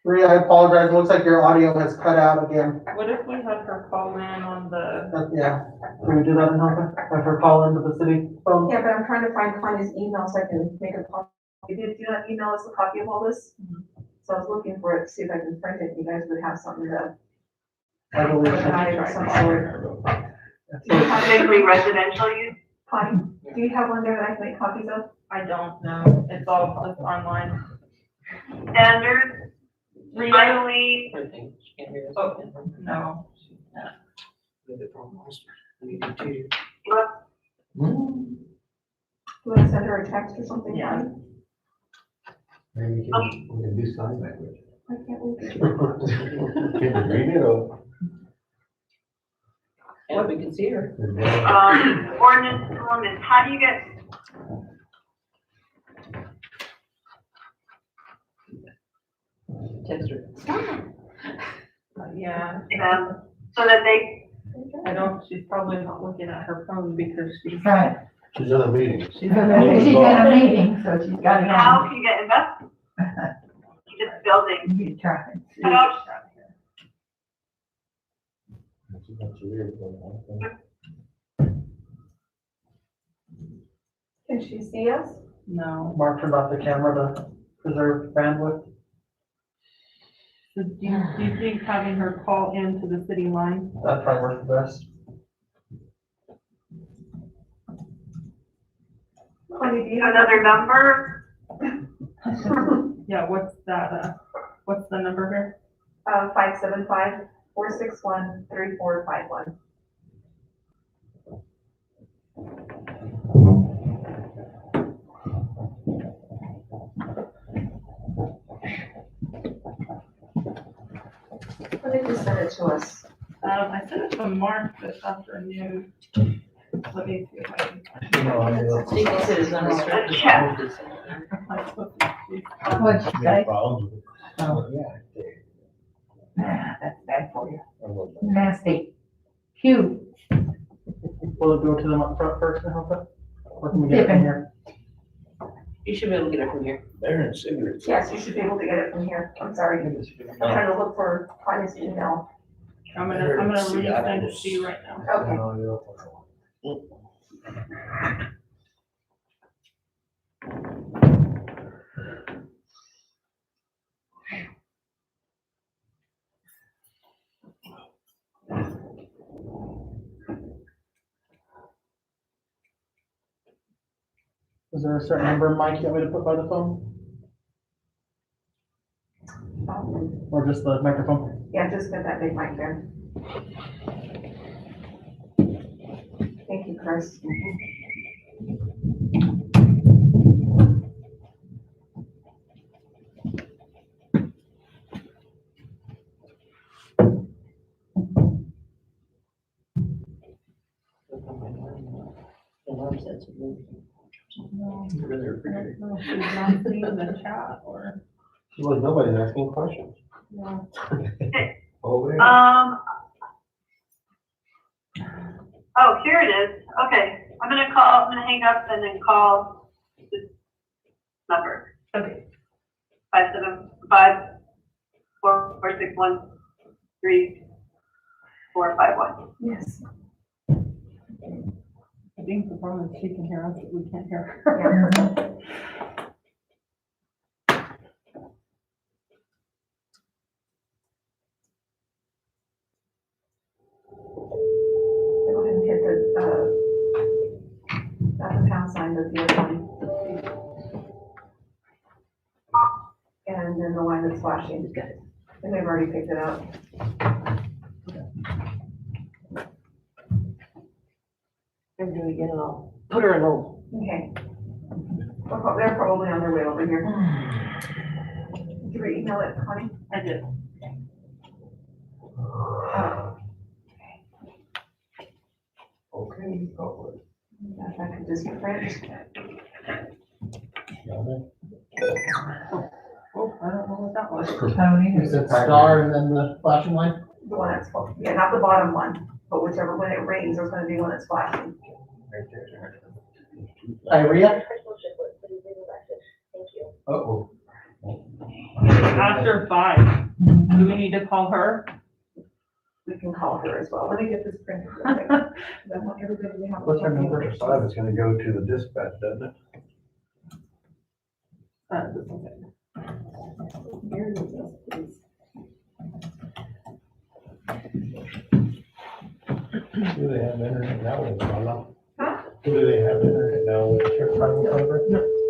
Maria, I apologize. It looks like your audio has cut out again. What if we had her call in on the, Yeah. Can we do that in Helga? Have her call into the city phone? Yeah, but I'm trying to find Connie's email so I can make a copy. Did you not email us a copy of all this? So I was looking for it to see if I can print it. You guys would have something to. I believe I so. tried some sort. Basically residential use. Connie, do you have one there that I can make copies of? I don't know, it's all, it's online. Standards, I believe, Oh, no. Do I send her a text or something? Yeah. Maybe we can do sign language. I can't wait. Can you read it or? And we can see her. ordinance limits, how do you get, Text her. Yeah, so that they, I don't, she's probably not looking at her phone because she's. Right. She's in a meeting. She's She's in a meeting, so she's got it how on. can you get investment? Just building. You try it. I don't, Can she see us? No. Mark turned off the camera to preserve bandwidth. So do you think having her call into the city line? That probably works the best. Connie, do you have another number, Yeah, what's that, what's the number here? 575-461-3451. When did you send it to us? I sent it to Mark this afternoon. Let me see if I can. So you can see it's not restricted. Yeah. What'd she say? Problems with it. Oh. Yeah. Nah, that's bad for you. Nasty. Hugh, Will it go to them up front first and help it? Or can we get it from Dipping. here? You should be able to get it from here. They're in cigarettes. Yes, you should be able to get it from here. I'm sorry. I'm trying to look for Connie's email. I'm gonna resend it to you right now. Okay. Is there a certain number, Mike, you want me to put by the phone? Or just the microphone? Yeah, just get that big mic there. Thank you, Chris. She's not seeing the chat or. Well, nobody's asking questions. Yeah. Oh, oh, here it is, okay, I'm gonna hang up and then call this number. Okay. 575-461-3451. Yes. I think the problem is she can hear us, but we can't hear Yeah, her. perfect. Go ahead and hit not the pound sign, but the other one. And then the line that's flashing. And they've already picked it up. We're doing it again and I'll put her in hold. Okay. They're probably on their way over here. Did you email it, Connie? I did. okay, go for it. If I could just print. Oh, I don't know what that was. Tony. Is it star and then the flashing line? The one that's, yeah, not the bottom one, but whichever, when it rings, there's gonna be one that's flashing. Right there. Iria? Uh-oh. After 5, do we need to call her? We can call her as well. Let me get this printed real quick. 'Cause I want everybody to have a What's our copy. number? 5 is gonna go to the dispatch, doesn't it? This is it. Here it is, please. Do they have internet now with Lala? Huh? Do they have internet now with their private fiber?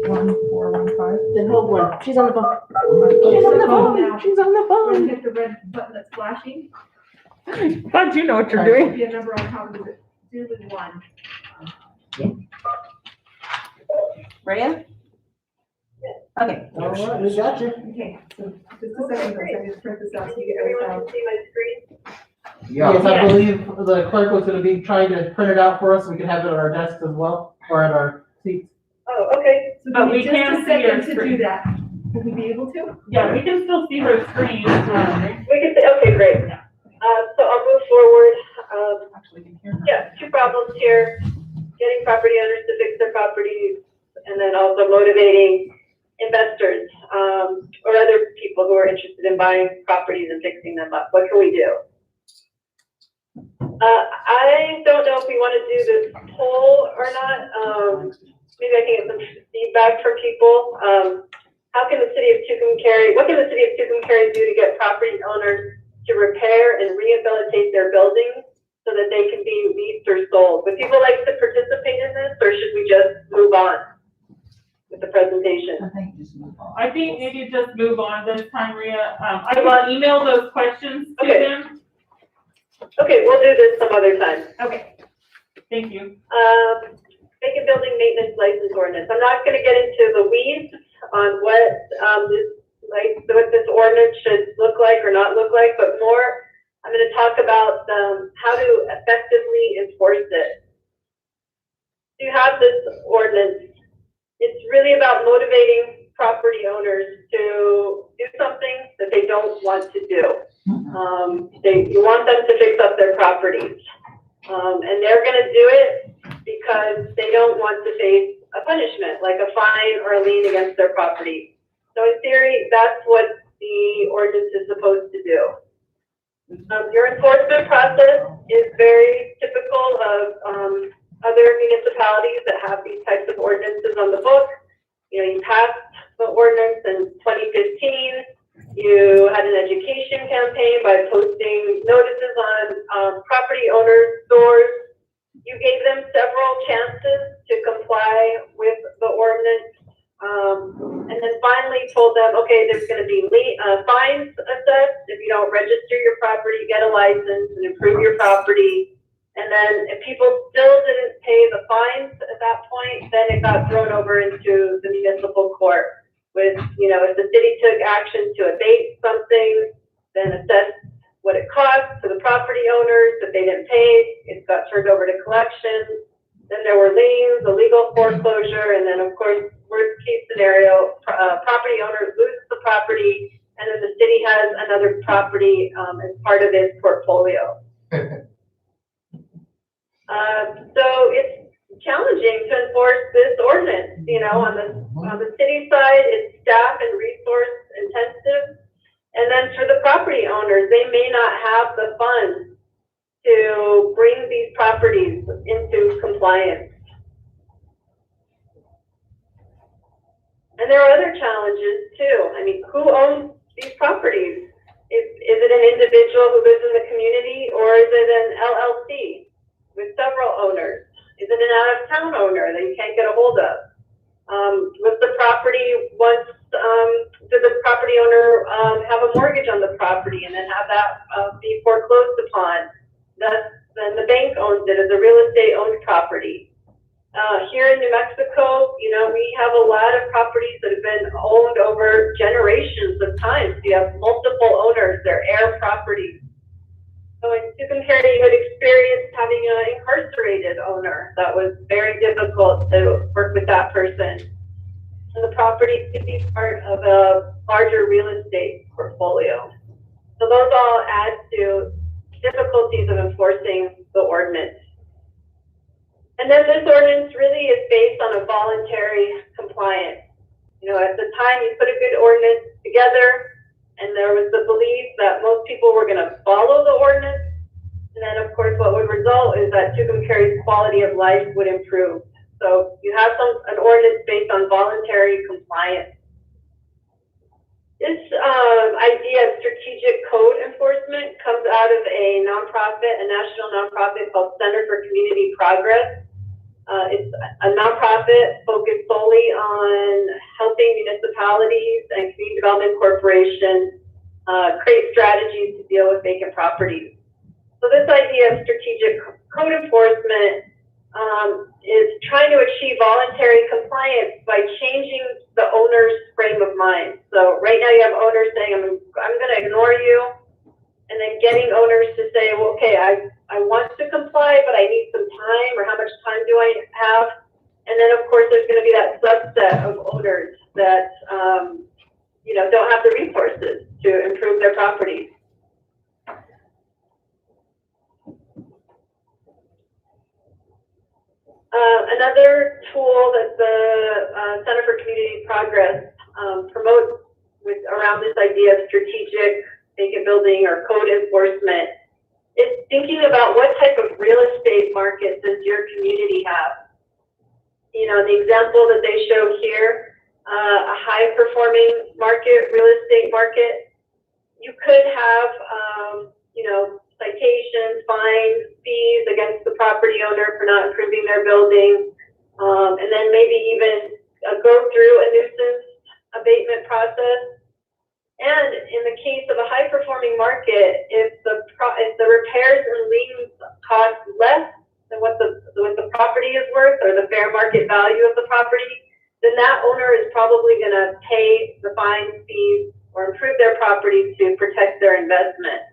1415. Then hold one, she's on the phone. She's on the phone now. She's on the When phone. you hit the red button that's flashing, Glad you know what you're there doing. should be a number on top of it, do the one. Rhea? Okay, All right, we got you. Okay, so just a second, I just print this out so you get everything. Everyone can see my screen? Yes, I believe the clerk was gonna be trying to print it out for us, so we can have it on our desks as well, or at our seats. Oh, okay. So But give we me just can a see your second to screen. do that. Will we be able to? Yeah, we can still see her screen. We can say, okay, great. So I'll move forward. Yeah, two problems here. Getting property owners to fix their properties, and then also motivating investors, or other people who are interested in buying properties and fixing them up. What can we do? I don't know if we want to do this poll or not. Maybe I can get some feedback from people. How can the city of Tucumcari, what can the city of Tucumcari do to get property owners to repair and rehabilitate their buildings so that they can be leased or sold? Would people like to participate in this, or should we just move on with the presentation? I think just move on. I think maybe just move on this time, Rhea. I can email those questions to Okay. them. Okay, we'll do this some other time. Okay. Thank you. Vacant building maintenance license ordinance. I'm not gonna get into the weeds on what, what this ordinance should look like or not look like, but more, I'm gonna talk about, how to effectively enforce it. You have this ordinance. It's really about motivating property owners to do something that they don't want to do. You want them to fix up their properties. And they're gonna do it because they don't want to face a punishment, like a fine or a lien against their property. So in theory, that's what the ordinance is supposed to do. Your enforcement process is very typical of other municipalities that have these types of ordinances on the book. You know, you passed the ordinance in 2015. You had an education campaign by posting notices on property owners' doors. You gave them several chances to comply with the ordinance, and then finally told them, okay, there's going to be fines assessed if you don't register your property, get a license, and improve your property. And then if people still didn't pay the fines at that point, then it got thrown over into the municipal court. With, you know, if the city took action to abate something, then assess what it cost to the property owners that they didn't pay. It got turned over to collections. Then there were liens, a legal foreclosure, and then of course, worst case scenario, property owner loses the property, and then the city has another property as part of its portfolio. So it's challenging to enforce this ordinance. You know, on the city side, it's staff and resource intensive. And then for the property owners, they may not have the funds to bring these properties into compliance. And there are other challenges too. I mean, who owns these properties? Is it an individual who lives in the community, or is it an LLC with several owners? Is it an out-of-town owner that you can't get a hold of? Was the property once, did the property owner have a mortgage on the property and then have that be foreclosed upon? Then the bank owns it as a real estate owned property. Here in New Mexico, you know, we have a lot of properties that have been owned over generations of time. So you have multiple owners, they're heir properties. So in Tucumcari, you had experienced having an incarcerated owner. That was very difficult to work with that person. And the property could be part of a larger real estate portfolio. So those all add to difficulties of enforcing the ordinance. And then this ordinance really is based on a voluntary compliance. You know, at the time you put a good ordinance together, and there was the belief that most people were going to follow the ordinance. And then, of course, what would result is that Tucumcari's quality of life would improve. So you have an ordinance based on voluntary compliance. This idea of strategic code enforcement comes out of a national nonprofit called Center for Community Progress. It's a nonprofit focused solely on helping municipalities and community development corporations create strategies to deal with vacant properties. So this idea of strategic code enforcement is trying to achieve voluntary compliance by changing the owner's frame of mind. So right now you have owners saying, I'm going to ignore you, and then getting owners to say, well, okay, I want to comply, but I need some time, or how much time do I have? And then of course there's going to be that subset of owners that don't have the resources to improve their properties. Another tool that the Center for Community Progress promotes around this idea of strategic vacant building or code enforcement is thinking about what type of real estate market does your community have. The example that they show here, a high performing market, real estate market, you could have, citations, fines, fees against the property owner for not improving their building, and then maybe even go through a nuisance abatement process. And in the case of a high-performing market, if the repairs and liens cost less than what the property is worth, or the fair market value of the property, then that owner is probably going to pay the fines, fees, or improve their property to protect their investment.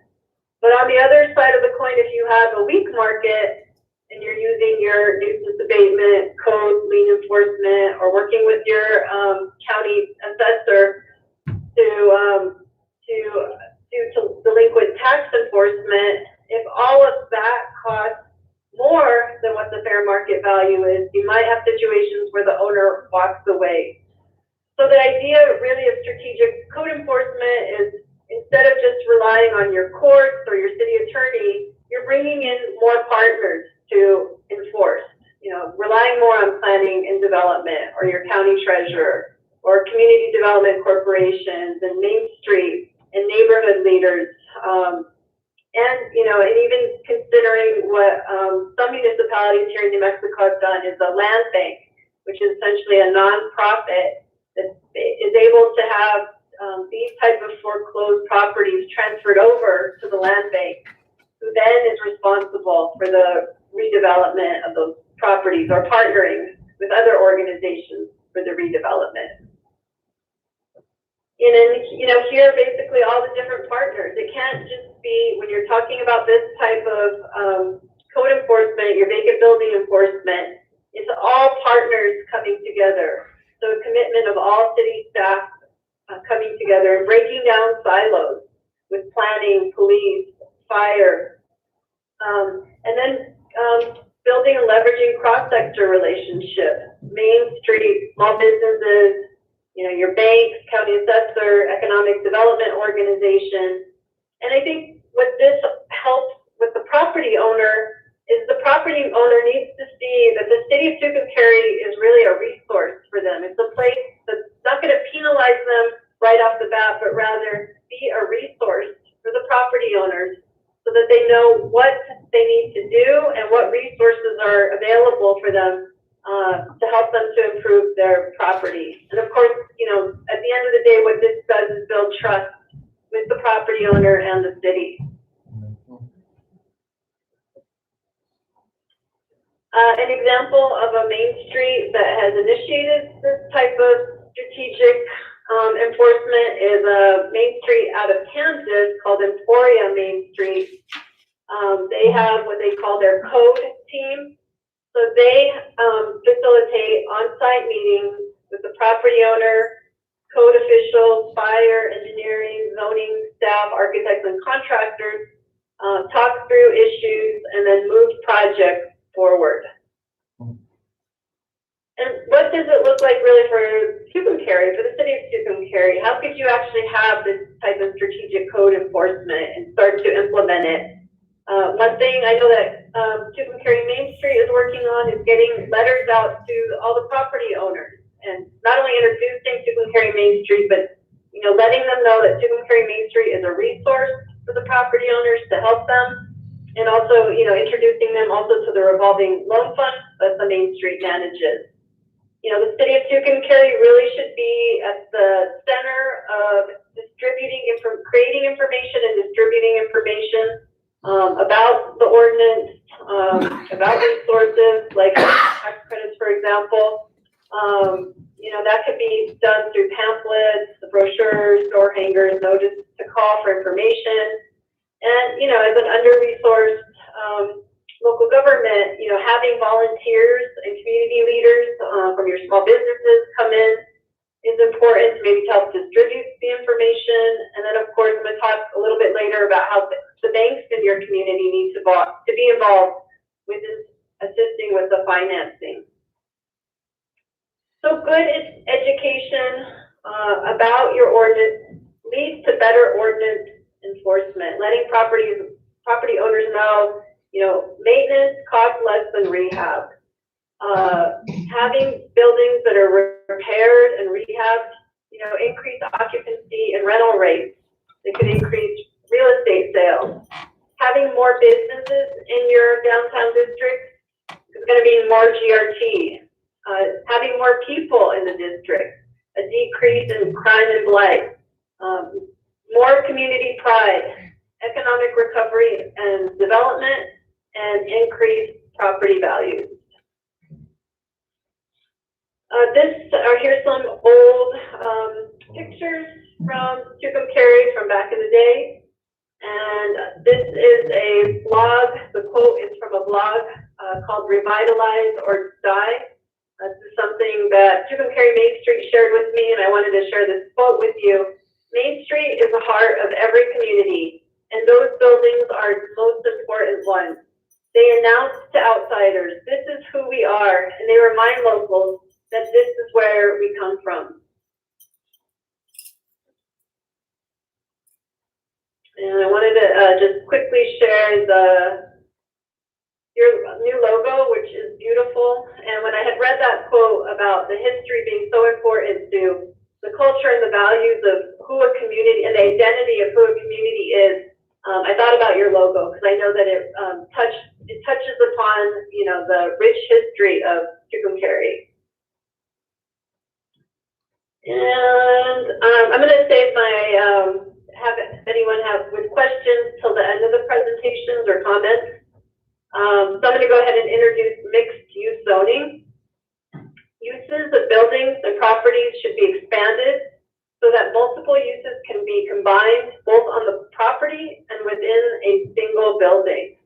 But on the other side of the coin, if you have a weak market and you're using your nuisance abatement, code, lien enforcement, or working with your county assessor to do delinquent tax enforcement, if all of that costs more than what the fair market value is, you might have situations where the owner walks away. So the idea really of strategic code enforcement is, instead of just relying on your courts or your city attorney, you're bringing in more partners to enforce. Relying more on planning and development, or your county treasurer, or community development corporations, and Main Street and neighborhood leaders, and even considering what some municipalities here in New Mexico have done is a land bank, which is essentially a nonprofit that is able to have these type of foreclosed properties transferred over to the land bank, who then is responsible for the redevelopment of those properties, or partnering with other organizations for the redevelopment. And then, here basically all the different partners. It can't just be, when you're talking about this type of code enforcement, your vacant building enforcement, it's all partners coming together. So a commitment of all city staff coming together and breaking down silos with planning, police, fire, and then building and leveraging cross-sector relationships, Main Street, small businesses, your banks, county assessor, economic development organization. And I think what this helps with the property owner is the property owner needs to see that the city of Tucumcari is really a resource for them. It's a place that's not going to penalize them right off the bat, but rather be a resource for the property owners, so that they know what they need to do and what resources are available for them to help them to improve their property. And of course, at the end of the day, what this does is build trust with the property owner and the city. An example of a Main Street that has initiated this type of strategic enforcement is a Main Street out of Kansas called Emporia Main Street. They have what they call their code team. So they facilitate on-site meetings with the property owner, code officials, fire, engineering, zoning staff, architects, and contractors, talk through issues, and then move projects forward. And what does it look like really for Tucumcari, for the city of Tucumcari? How could you actually have this type of strategic code enforcement and start to implement it? One thing I know that Tucumcari Main Street is working on is getting letters out to all the property owners, and not only introducing Tucumcari Main Street, but letting them know that Tucumcari Main Street is a resource for the property owners to help them. And also, introducing them also to the revolving loan fund that the Main Street manages. The city of Tucumcari really should be at the center of creating information and distributing information about the ordinance, about resources like tax credits, for example. That could be done through pamphlets, the brochures, door hangers, notice to call for information. And, as an under-resourced local government, having volunteers and community leaders from your small businesses come in is important to maybe help distribute the information. And then, of course, I'm going to talk a little bit later about how the banks in your community need to be involved with assisting with the financing. So good education about your ordinance leads to better ordinance enforcement, letting property owners know, maintenance costs less than rehab. Having buildings that are repaired and rehabbed, increase occupancy and rental rates. They could increase real estate sales. Having more businesses in your downtown district is going to mean more GRT. Having more people in the district, a decrease in crime and blight, more community pride, economic recovery and development, and increased property values. Here's some old pictures from Tucumcari from back in the day. And this is a blog. The quote is from a blog called Revitalize or Die. This is something that Tucumcari Main Street shared with me, and I wanted to share this quote with you. Main Street is the heart of every community, and those buildings are the most important ones. They announce to outsiders, this is who we are, and they remind locals that this is where we come from. And I wanted to just quickly share your new logo, which is beautiful. And when I had read that quote about the history being so important to the culture and the values of who a community and the identity of who a community is, I thought about your logo because I know that it touches upon the rich history of Tucumcari. And I'm going to save my have anyone with questions till the end of the presentations or comments. So I'm going to go ahead and introduce mixed use zoning. Uses of buildings and properties should be expanded so that multiple uses can be combined both on the property and within a single building.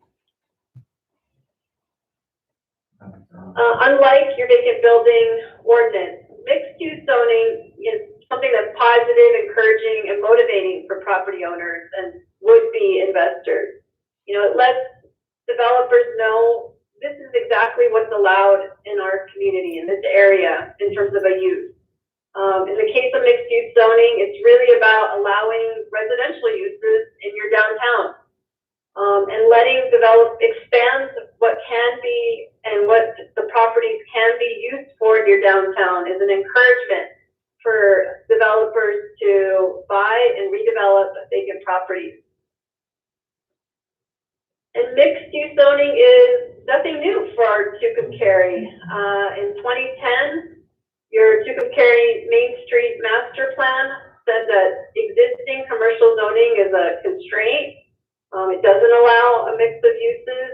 Unlike your vacant building ordinance, mixed use zoning is something that's positive, encouraging, and motivating for property owners and would-be investors. It lets developers know this is exactly what's allowed in our community, in this area, in terms of a use. In the case of mixed-use zoning, it's really about allowing residential uses in your downtown and letting expand what can be and what the properties can be used for in your downtown is an encouragement for developers to buy and redevelop vacant properties. And mixed-use zoning is nothing new for Tucumcari. In 2010, your Tucumcari Main Street Master Plan said that existing commercial zoning is a constraint. It doesn't allow a mix of uses,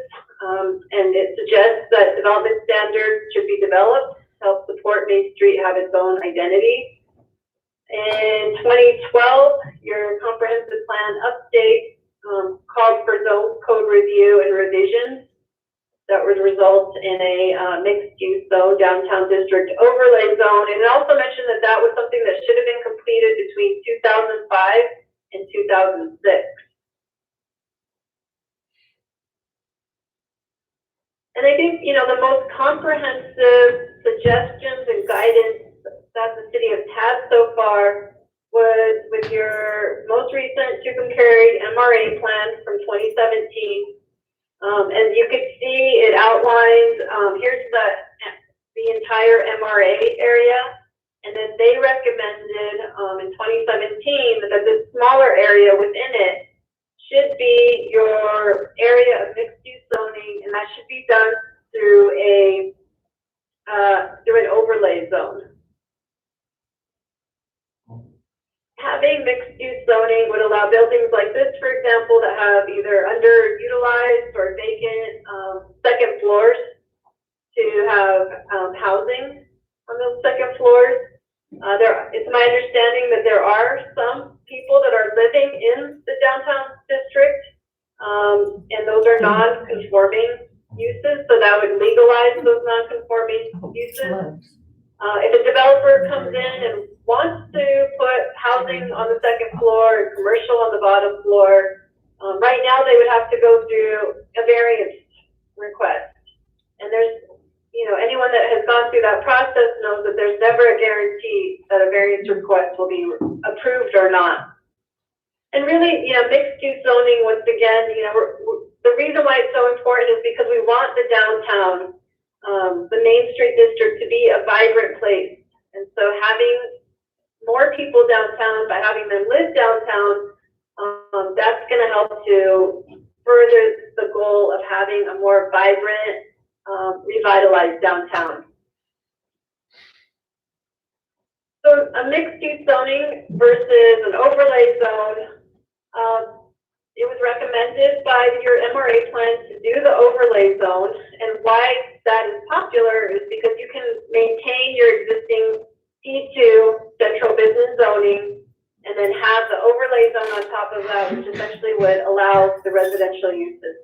and it suggests that development standards should be developed to help support Main Street have its own identity. In 2012, your comprehensive plan update called for zone code review and revisions that would result in a mixed-use zone, downtown district overlay zone. And it also mentioned that that was something that should have been completed between 2005 and 2006. And I think, the most comprehensive suggestions and guidance that the city has had so far was with your most recent Tucumcari MRA plan from 2017. As you can see, it outlines, here's the entire MRA area. And then they recommended, in 2017 that this smaller area within it should be your area of mixed use zoning, and that should be done through through an overlay zone. Having mixed use zoning would allow buildings like this, for example, that have either underutilized or vacant second floors to have housing on those second floors. It's my understanding that there are some people that are living in the downtown district, and those are non-conforming uses, so that would legalize those non-conforming uses. If a developer comes in and wants to put housing on the second floor and commercial on the bottom floor, right now they would have to go through a variance request. And there's, anyone that has gone through that process knows that there's never a guarantee that a variance request will be approved or not. And really, mixed use zoning, once again, the reason why it's so important is because we want the downtown, the Main Street district, to be a vibrant place. And so having more people downtown, by having them live downtown, that's going to help to further the goal of having a more vibrant, revitalized downtown. So a mixed use zoning versus an overlay zone, it was recommended by your MRA plan to do the overlay zone, and why that is popular is because you can maintain your existing C2 central business zoning and then have the overlay zone on top of that, which essentially would allow the residential uses.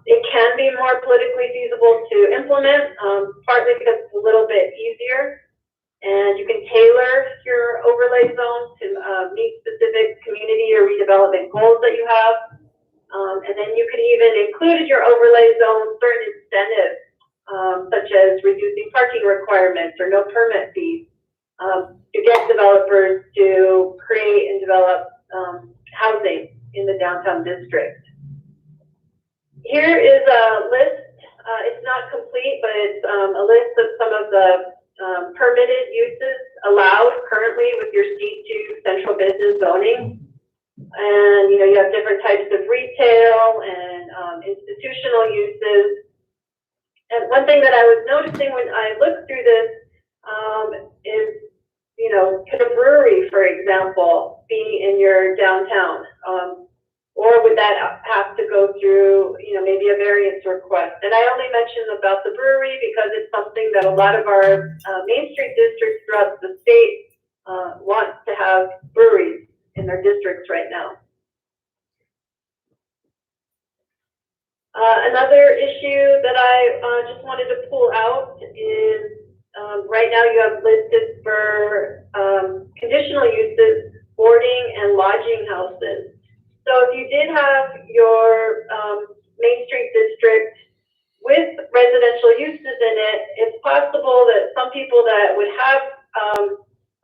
It can be more politically feasible to implement, partly because it's a little bit easier, and you can tailor your overlay zone to meet specific community or redevelopment goals that you have. And then you could even include in your overlay zone certain incentives, such as reducing parking requirements or no permit fees, to get developers to create and develop housing in the downtown district. Here is a list. It's not complete, but it's a list of some of the permitted uses allowed currently with your C2 central business zoning. And, you have different types of retail and institutional uses. And one thing that I was noticing when I looked through this is, could a brewery, for example, be in your downtown? Or would that have to go through, maybe a variance request? And I only mentioned about the brewery because it's something that a lot of our Main Street districts throughout the state want to have breweries in their districts right now. Another issue that I just wanted to pull out is right now you have listed for conditional uses, boarding and lodging houses. So if you did have your Main Street district with residential uses in it, it's possible that some people that would have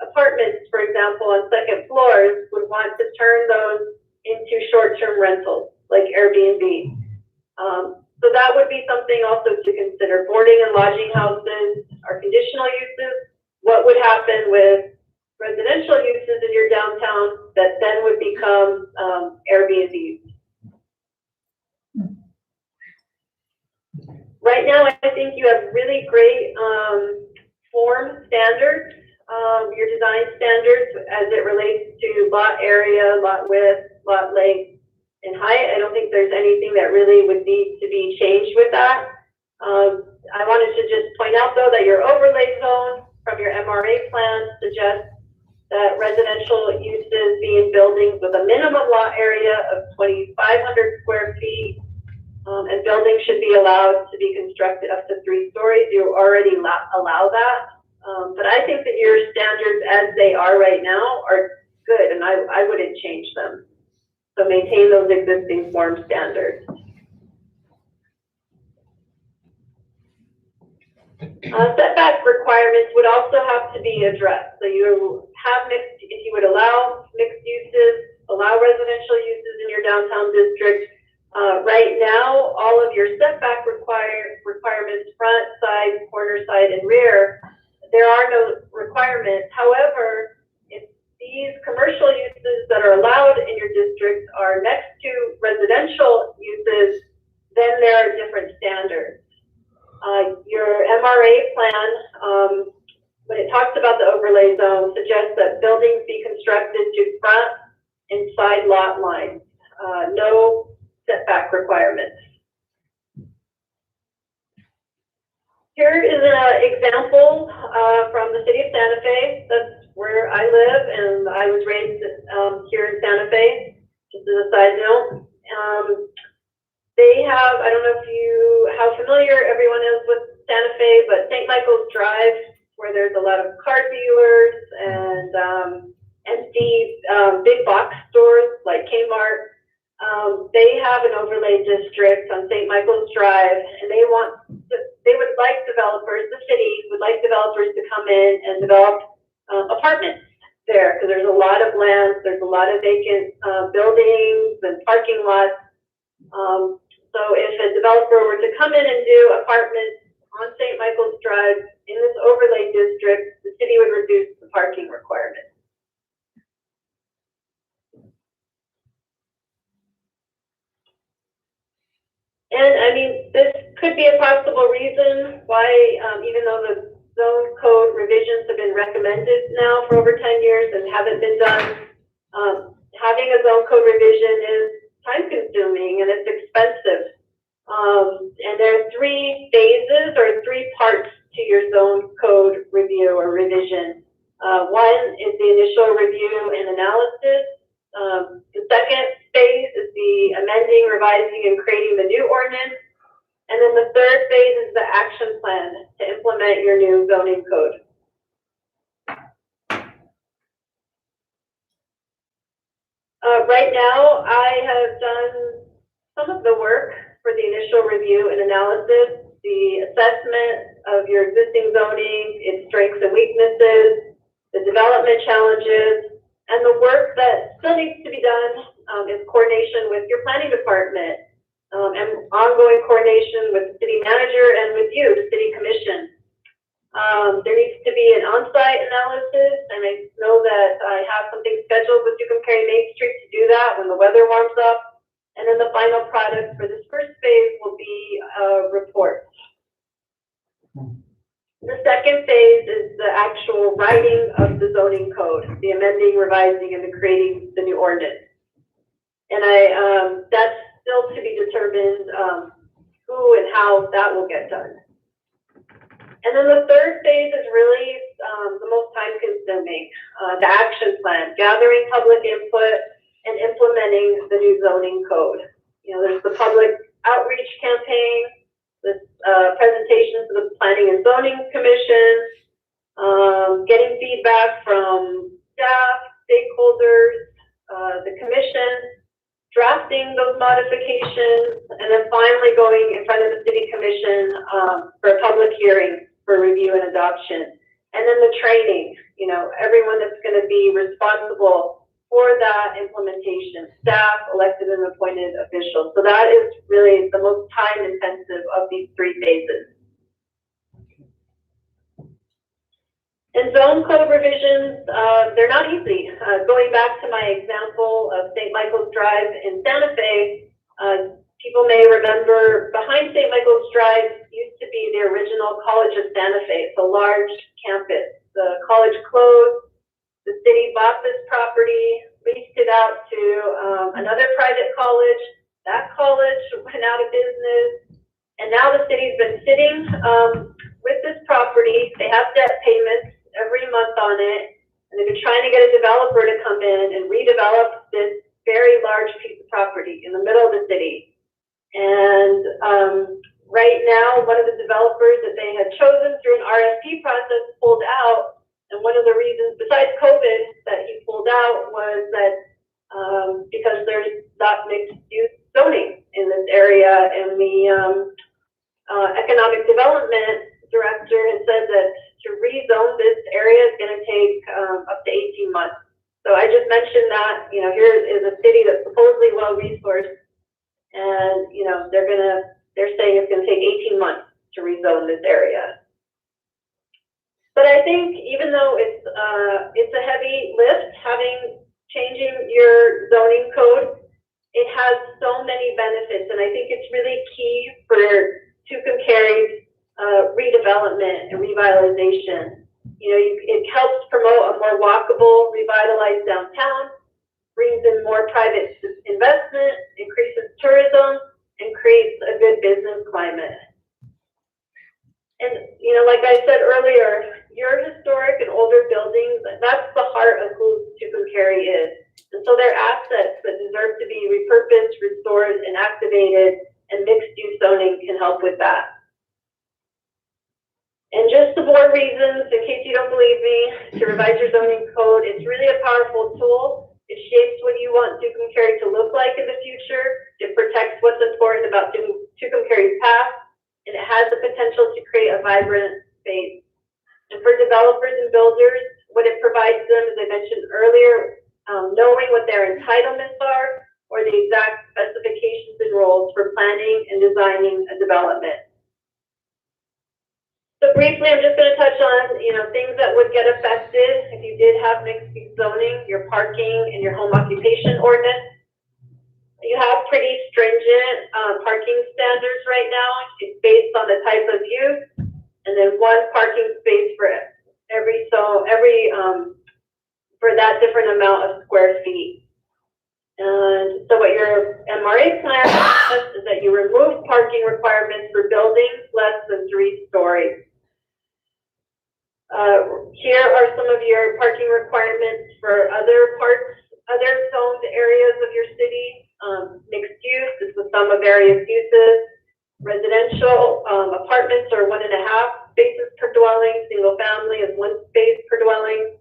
apartments, for example, on second floors would want to turn those into short-term rentals, like Airbnb. So that would be something also to consider. Boarding and lodging houses are conditional uses. What would happen with residential uses in your downtown that then would become Airbnbs? Right now, I think you have really great form standards, your design standards as it relates to lot area, lot width, lot length, and height. I don't think there's anything that really would need to be changed with that. I wanted to just point out, though, that your overlay zone from your MRA plan suggests that residential uses be in buildings with a minimum lot area of 2,500 square feet, and buildings should be allowed to be constructed up to 3 stories. You already allow that, but I think that your standards as they are right now are good, and I wouldn't change them. So maintain those existing form standards. Setback requirements would also have to be addressed. So you have if you would allow mixed uses, allow residential uses in your downtown district. Right now, all of your setback requirements, front, side, corner, side, and rear, there are no requirements. However, if these commercial uses that are allowed in your district are next to residential uses, then there are different standards. Your MRA plan, when it talks about the overlay zone, suggests that buildings be constructed to front and side lot lines, no setback requirements. Here is an example from the city of Santa Fe. That's where I live, and I was raised here in Santa Fe, just as a side note. They have, I don't know how familiar everyone is with Santa Fe, but St. Michael's Drive, where there's a lot of car dealers and empty big box stores like Kmart. They have an overlay district on St. Michael's Drive, and they would like developers, the city would like developers to come in and develop apartments there, because there's a lot of land, there's a lot of vacant buildings and parking lots. So if a developer were to come in and do apartments on St. Michael's Drive in this overlay district, the city would reduce the parking requirement. And I mean, this could be a possible reason why, even though the zone code revisions have been recommended now for over 10 years and haven't been done, having a zone code revision is time consuming and it's expensive. And there are 3 phases or 3 parts to your zone code review or revision. One is the initial review and analysis. The second phase is the amending, revising, and creating the new ordinance. And then the third phase is the action plan to implement your new zoning code. Right now, I have done some of the work for the initial review and analysis, the assessment of your existing zoning, its strengths and weaknesses, the development challenges, and the work that still needs to be done is coordination with your planning department and ongoing coordination with the city manager and with you, the city commission. There needs to be an on-site analysis, and I know that I have something scheduled with Duke Carey Main Street to do that when the weather warms up. And then the final product for this first phase will be a report. The second phase is the actual writing of the zoning code, the amending, revising, and the creating the new ordinance. And that's still to be determined who and how that will get done. And then the third phase is really the most time consuming, the action plan, gathering public input and implementing the new zoning code. You know, there's the public outreach campaign, this presentation to the Planning and Zoning Commission, getting feedback from staff, stakeholders, the commission, drafting those modifications, and then finally going in front of the city commission for a public hearing for review and adoption. And then the training, you know, everyone that's going to be responsible for that implementation, staff, elected and appointed officials. So that is really the most time intensive of these 3 phases. And zone code revisions, they're not easy. Going back to my example of St. Michael's Drive in Santa Fe, people may remember behind St. Michael's Drive used to be the original College of Santa Fe. It's a large campus. The college closed. The city bought this property, leased it out to another private college. That college went out of business. And now the city's been sitting with this property. They have debt payments every month on it. And they've been trying to get a developer to come in and redevelop this very large piece of property in the middle of the city. And right now, one of the developers that they had chosen through an RFP process pulled out. And one of the reasons, besides COVID, that he pulled out was that because there's not mixed-use zoning in this area, and the economic development director has said that to rezone this area is going to take up to 18 months. So I just mentioned that, you know, here is a city that's supposedly well-resourced, and, you know, they're saying it's going to take 18 months to rezone this area. But I think even though it's a heavy lift, changing your zoning code, it has so many benefits, and I think it's really key for Tucumcari's redevelopment and revitalization. You know, it helps promote a more walkable, revitalized downtown, brings in more private investment, increases tourism, and creates a good business climate. And, you know, like I said earlier, your historic and older buildings, that's the heart of who Tucumcari is. And so they're assets that deserve to be repurposed, restored, and activated, and mixed-use zoning can help with that. And just the board reasons, in case you don't believe me, to revise your zoning code, it's really a powerful tool. It shapes what you want Tucumcari to look like in the future. It protects what's important about Tucumcari's past, and it has the potential to create a vibrant space. And for developers and builders, what it provides them, as I mentioned earlier, knowing what their entitlements are, or the exact specifications and roles for planning and designing a development. So briefly, I'm just going to touch on, you know, things that would get affected if you did have mixed-use zoning, your parking and your home occupation ordinance. You have pretty stringent parking standards right now. It's based on the type of use, and then one parking space for for that different amount of square feet. And so what your MRA plan says is that you remove parking requirements for buildings less than 3 stories. Here are some of your parking requirements for other zoned areas of your city. Mixed use is the sum of various uses. Residential apartments are 1.5 spaces per dwelling. Single family is 1 space per dwelling.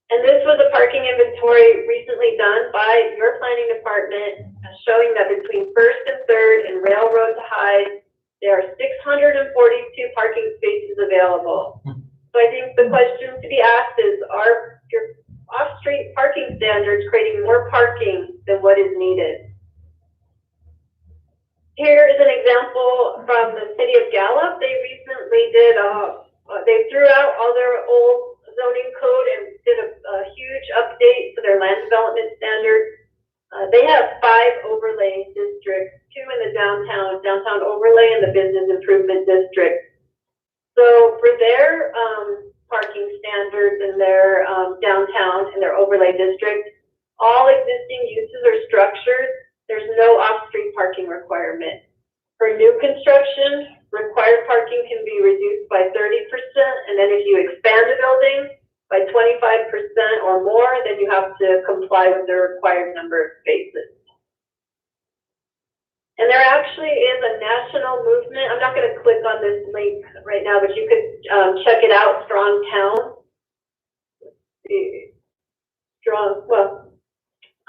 And this was a parking inventory recently done by your planning department, showing that between First and Third and Railroad to Hyde, there are 642 parking spaces available. So I think the question to be asked is, are your off-street parking standards creating more parking than what is needed? Here is an example from the city of Gallup. They recently they threw out all their old zoning code and did a huge update to their land development standards. They have 5 overlay districts, 2 in the downtown overlay, and the business improvement district. So for their parking standards in their downtown and their overlay district, all existing uses or structures, there's no off-street parking requirement. For new construction, required parking can be reduced by 30%, and then if you expand a building by 25% or more, then you have to comply with the required number of spaces. And there actually is a national movement. I'm not going to click on this link right now, but you could check it out, Strong Town.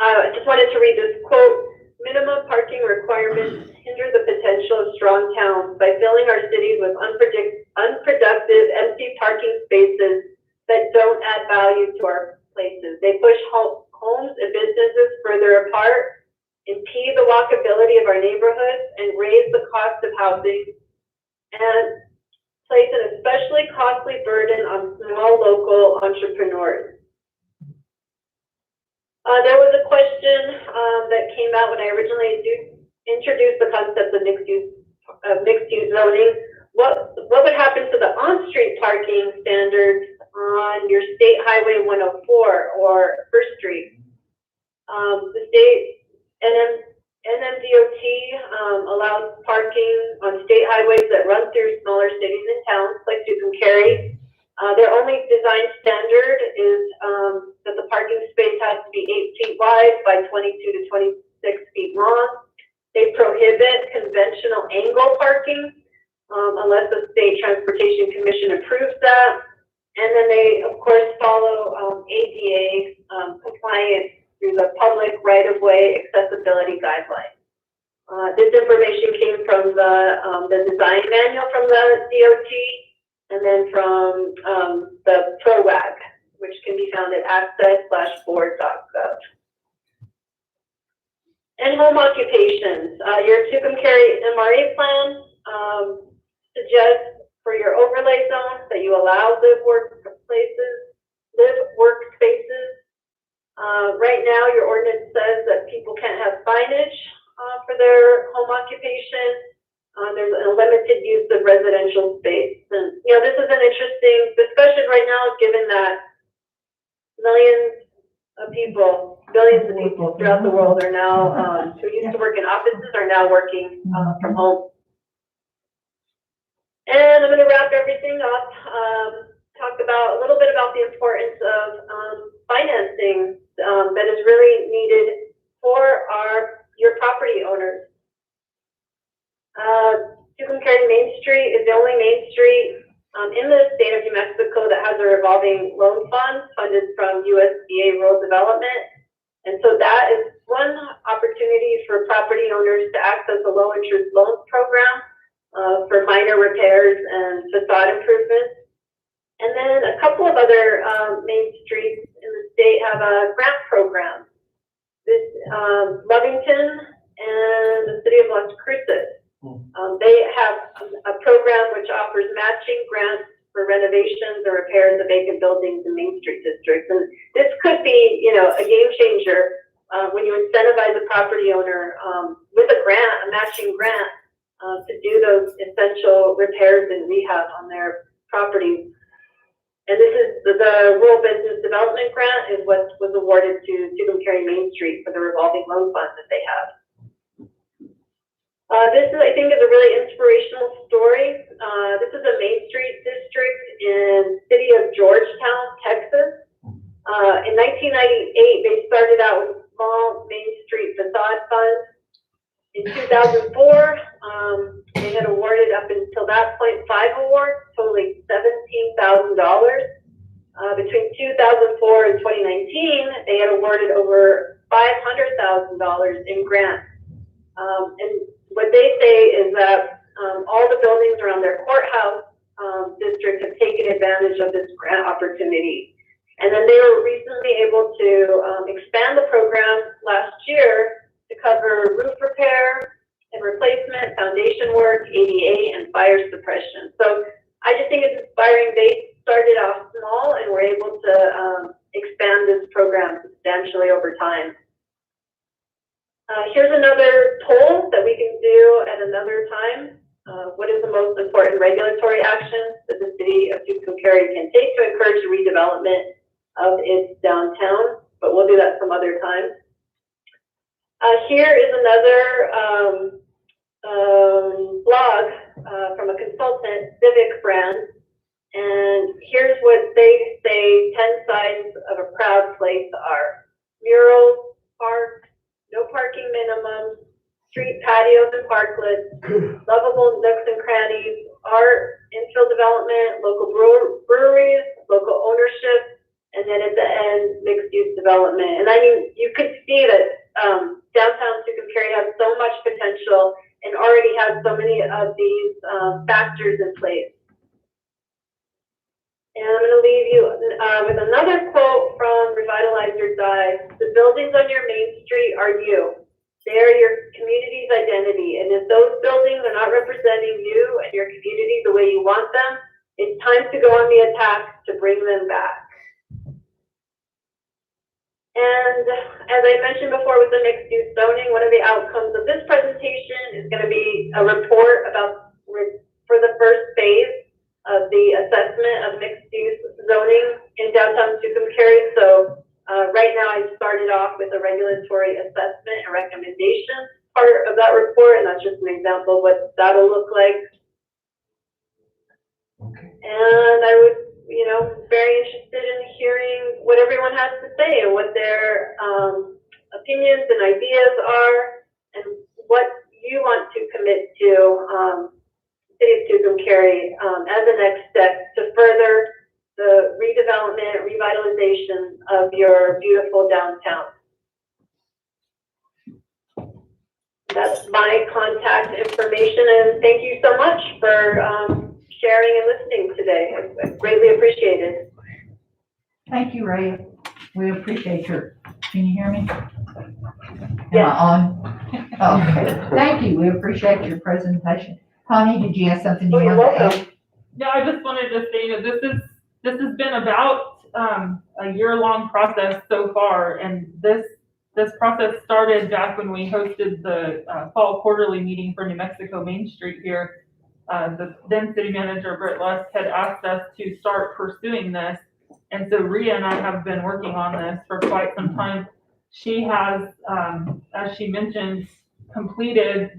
I just wanted to read this quote. Minimum parking requirements hinder the potential of strong towns by filling our cities with unproductive, empty parking spaces that don't add value to our places. They push homes and businesses further apart, impede the walkability of our neighborhoods, and raise the cost of housing, and place an especially costly burden on small local entrepreneurs. There was a question that came out when I originally introduced the concept of mixed-use zoning. What would happen to the on-street parking standards on your State Highway 104 or First Street? The state NMDOT allows parking on state highways that run through smaller cities and towns like Tucumcari. Their only design standard is that the parking space has to be 8 feet wide by 22 to 26 feet long. They prohibit conventional angle parking unless the State Transportation Commission approves that. And then they, of course, follow ADA compliance through the public right-of-way accessibility guidelines. This information came from the design manual from the DOT, and then from the PROWAG, which can be found at access.board.gov. And home occupations. Your Tucumcari MRA plan suggests for your overlay zone, that you allow workspaces. Right now, your ordinance says that people can't have signage, for their home occupation. There's a limited use of residential space. And, this is an interesting discussion right now, given that millions of people, billions of people throughout the world are now, who used to work in offices are now working from home. And I'm going to wrap everything up, talk about a little bit about the importance of financing that is really needed for your property owners. Tucumcari Main Street is the only main street in the state of New Mexico that has a revolving loan fund funded from USDA Rural Development. And so that is one opportunity for property owners to access a low interest loans program for minor repairs and facade improvements. And then a couple of other main streets in the state have a grant program. This Lovington and the city of Las Cruces. They have a program which offers matching grants for renovations or repairs of vacant buildings in Main Street districts. And this could be, a game changer when you incentivize a property owner with a grant, a matching grant, to do those essential repairs and rehab on their properties. And this is the Rural Business Development Grant is what was awarded to Tucumcari Main Street for the revolving loan fund that they have. This I think, is a really inspirational story. This is a Main Street district in the city of Georgetown, Texas. In 1998, they started out with a small Main Street facade fund. In 2004, they had awarded up until that point 5 awards, totaling $17,000. Between 2004 and 2019, they had awarded over $500,000 in grants. And what they say is that all the buildings around their courthouse district have taken advantage of this grant opportunity. And then they were recently able to expand the program last year to cover roof repair and replacement, foundation work, ADA, and fire suppression. So I just think it's inspiring. They started off small and were able to expand this program substantially over time. Here's another poll that we can do at another time. What is the most important regulatory action that the city of Tucumcari can take to encourage the redevelopment of its downtown? But we'll do that some other time. Here is another blog from a consultant, Civic Brand. And here's what they say 10 signs of a proud place are. Murals, parks, no parking minimum, street patios and parklets, lovable nooks and crannies, art, infill development, local breweries, local ownership, and then at the end, mixed-use development. And I mean, you could see that downtown Tucumcari has so much potential and already has so many of these factors in place. And I'm going to leave you with another quote from Revitalize or Die. The buildings on your main street are you. They are your community's identity. And if those buildings are not representing you and your community the way you want them, it's time to go on the attack to bring them back. And as I mentioned before with the mixed-use zoning, one of the outcomes of this presentation is going to be a report about for the first phase of the assessment of mixed-use zoning in downtown Tucumcari. So right now I started off with a regulatory assessment and recommendation part of that report, and that's just an example of what that'll look like. Okay. And I would, very interested in hearing what everyone has to say and what their opinions and ideas are and what you want to commit to City of Tucumcari as a next step to further the redevelopment, revitalization of your beautiful downtown. That's my contact information, and thank you so much for sharing and listening today. I greatly appreciate it. Thank you, Ray. We appreciate can you hear me? Yeah. Am I on? Okay. Thank you. We appreciate your presentation. Connie, did you have something you Oh, you're wanted to welcome. add? Yeah, I just wanted to say that this has been about, a year-long process so far, and this process started back when we hosted the, fall quarterly meeting for New Mexico Main Street here. The then city manager, Britt Lusk, had asked us to start pursuing this, and so Rhea and I have been working on this for quite some time. She has, as she mentioned, completed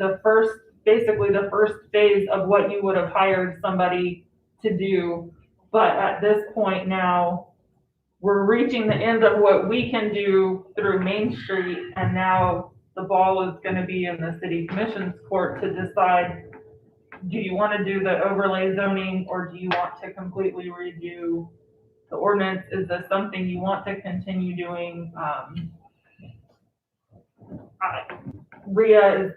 basically the first phase of what you would have hired somebody to do. But at this point now, we're reaching the end of what we can do through Main Street, and now the ball is gonna be in the city commission's court to decide, do you wanna do the overlay zoning, or do you want to completely redo the ordinance? Is this something you want to continue doing? Rhea is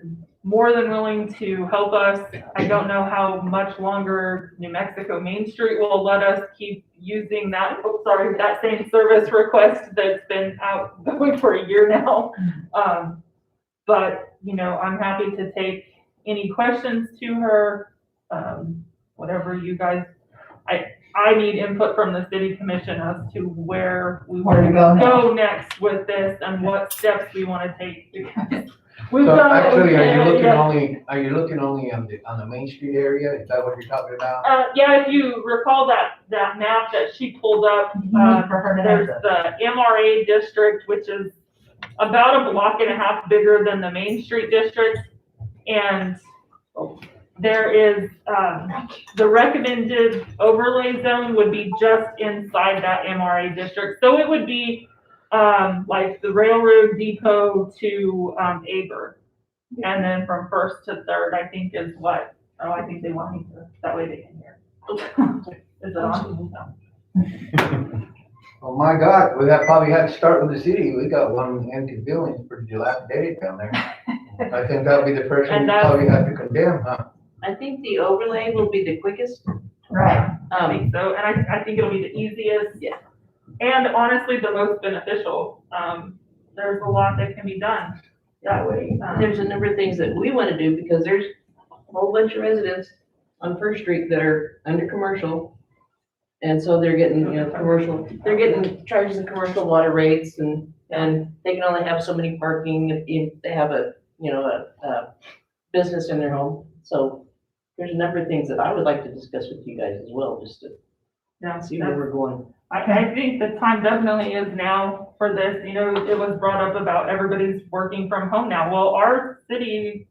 more than willing to help us. I don't know how much longer New Mexico Main Street will let us keep using that same service request that's been out going for a year now. But, I'm happy to take any questions to her, whatever you guys, I need input from the city commission as to where we want to go next with this and what steps we want to take. We've So done what we actually, can, are you looking only on the Main Street area? Is that what you're talking about? Yeah, if you recall that map that she pulled up, For her to have there's the MRA district, which is about a block and a half bigger than the Main Street district. And there is, the recommended overlay zone would be just inside that MRA district. So it would be, like the railroad depot to, Aber. And then from First to Third, I think is what, I think they want me to, that way they can hear. Is it on? No. Oh my God, we probably had to start with the city. We got one empty building, it's pretty dilapidated down there. I think that'll be the first one we probably have to condemn, huh? I think the overlay will be the quickest. Right. I think so, and I think it'll be the easiest. Yeah. And honestly, the most beneficial. There's a lot that can be done that way. There's a number of things that we want to do because there's a whole bunch of residents on First Street that are under commercial. And so they're getting, they're getting charges of commercial water rates and they can only have so many parking if they have a business in their home. So there's a number of things that I would like to discuss with you guys as well, just to see where we're going. I think the time definitely is now for this. It was brought up about everybody's working from home now. Well, our city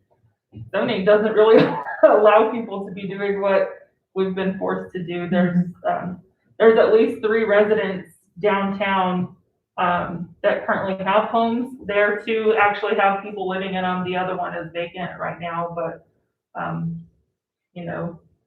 zoning doesn't really allow people to be doing what we've been forced to do. There's at least 3 residents downtown that currently have homes. There 2 actually have people living in them. The other one is vacant right now, but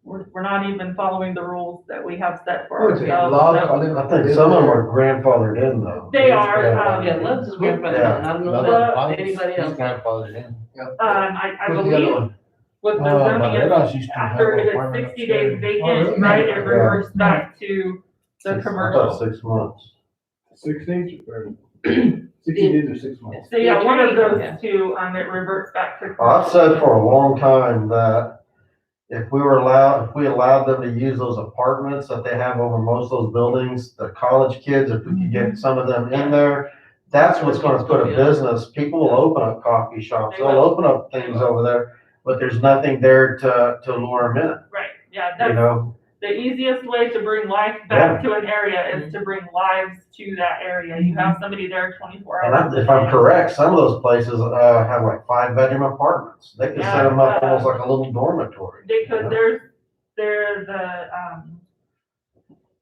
we're not even following the rules that we have set for ourselves. I think some of them are grandfathered in though. They are. Yeah, Love's is grandfathered in. I don't know about anybody else. Grandfathered in. I What's the other believe one? with the But zoning, Redhouse used to have after it is requirements 60 days there. vacant, right, it reverts back to the I thought commercial. 6 months. 6 days or 60 days or 6 months? So yeah, one of those Yeah. 2, it reverts back to. I've said for a long time that if we allowed them to use those apartments that they have over most of those buildings, the college kids, if we could get some of them in there, that's what's gonna put a business. People will open up coffee shops, they'll open up things over there, but there's nothing there to lure them in, Right, yeah, you that's know? the easiest way to bring life back to an area is to bring lives to that area. You have somebody there 24 hours. And if I'm correct, some of those places, have like 5-bedroom apartments. They can set them up almost like a little dormitory. They could, there's the,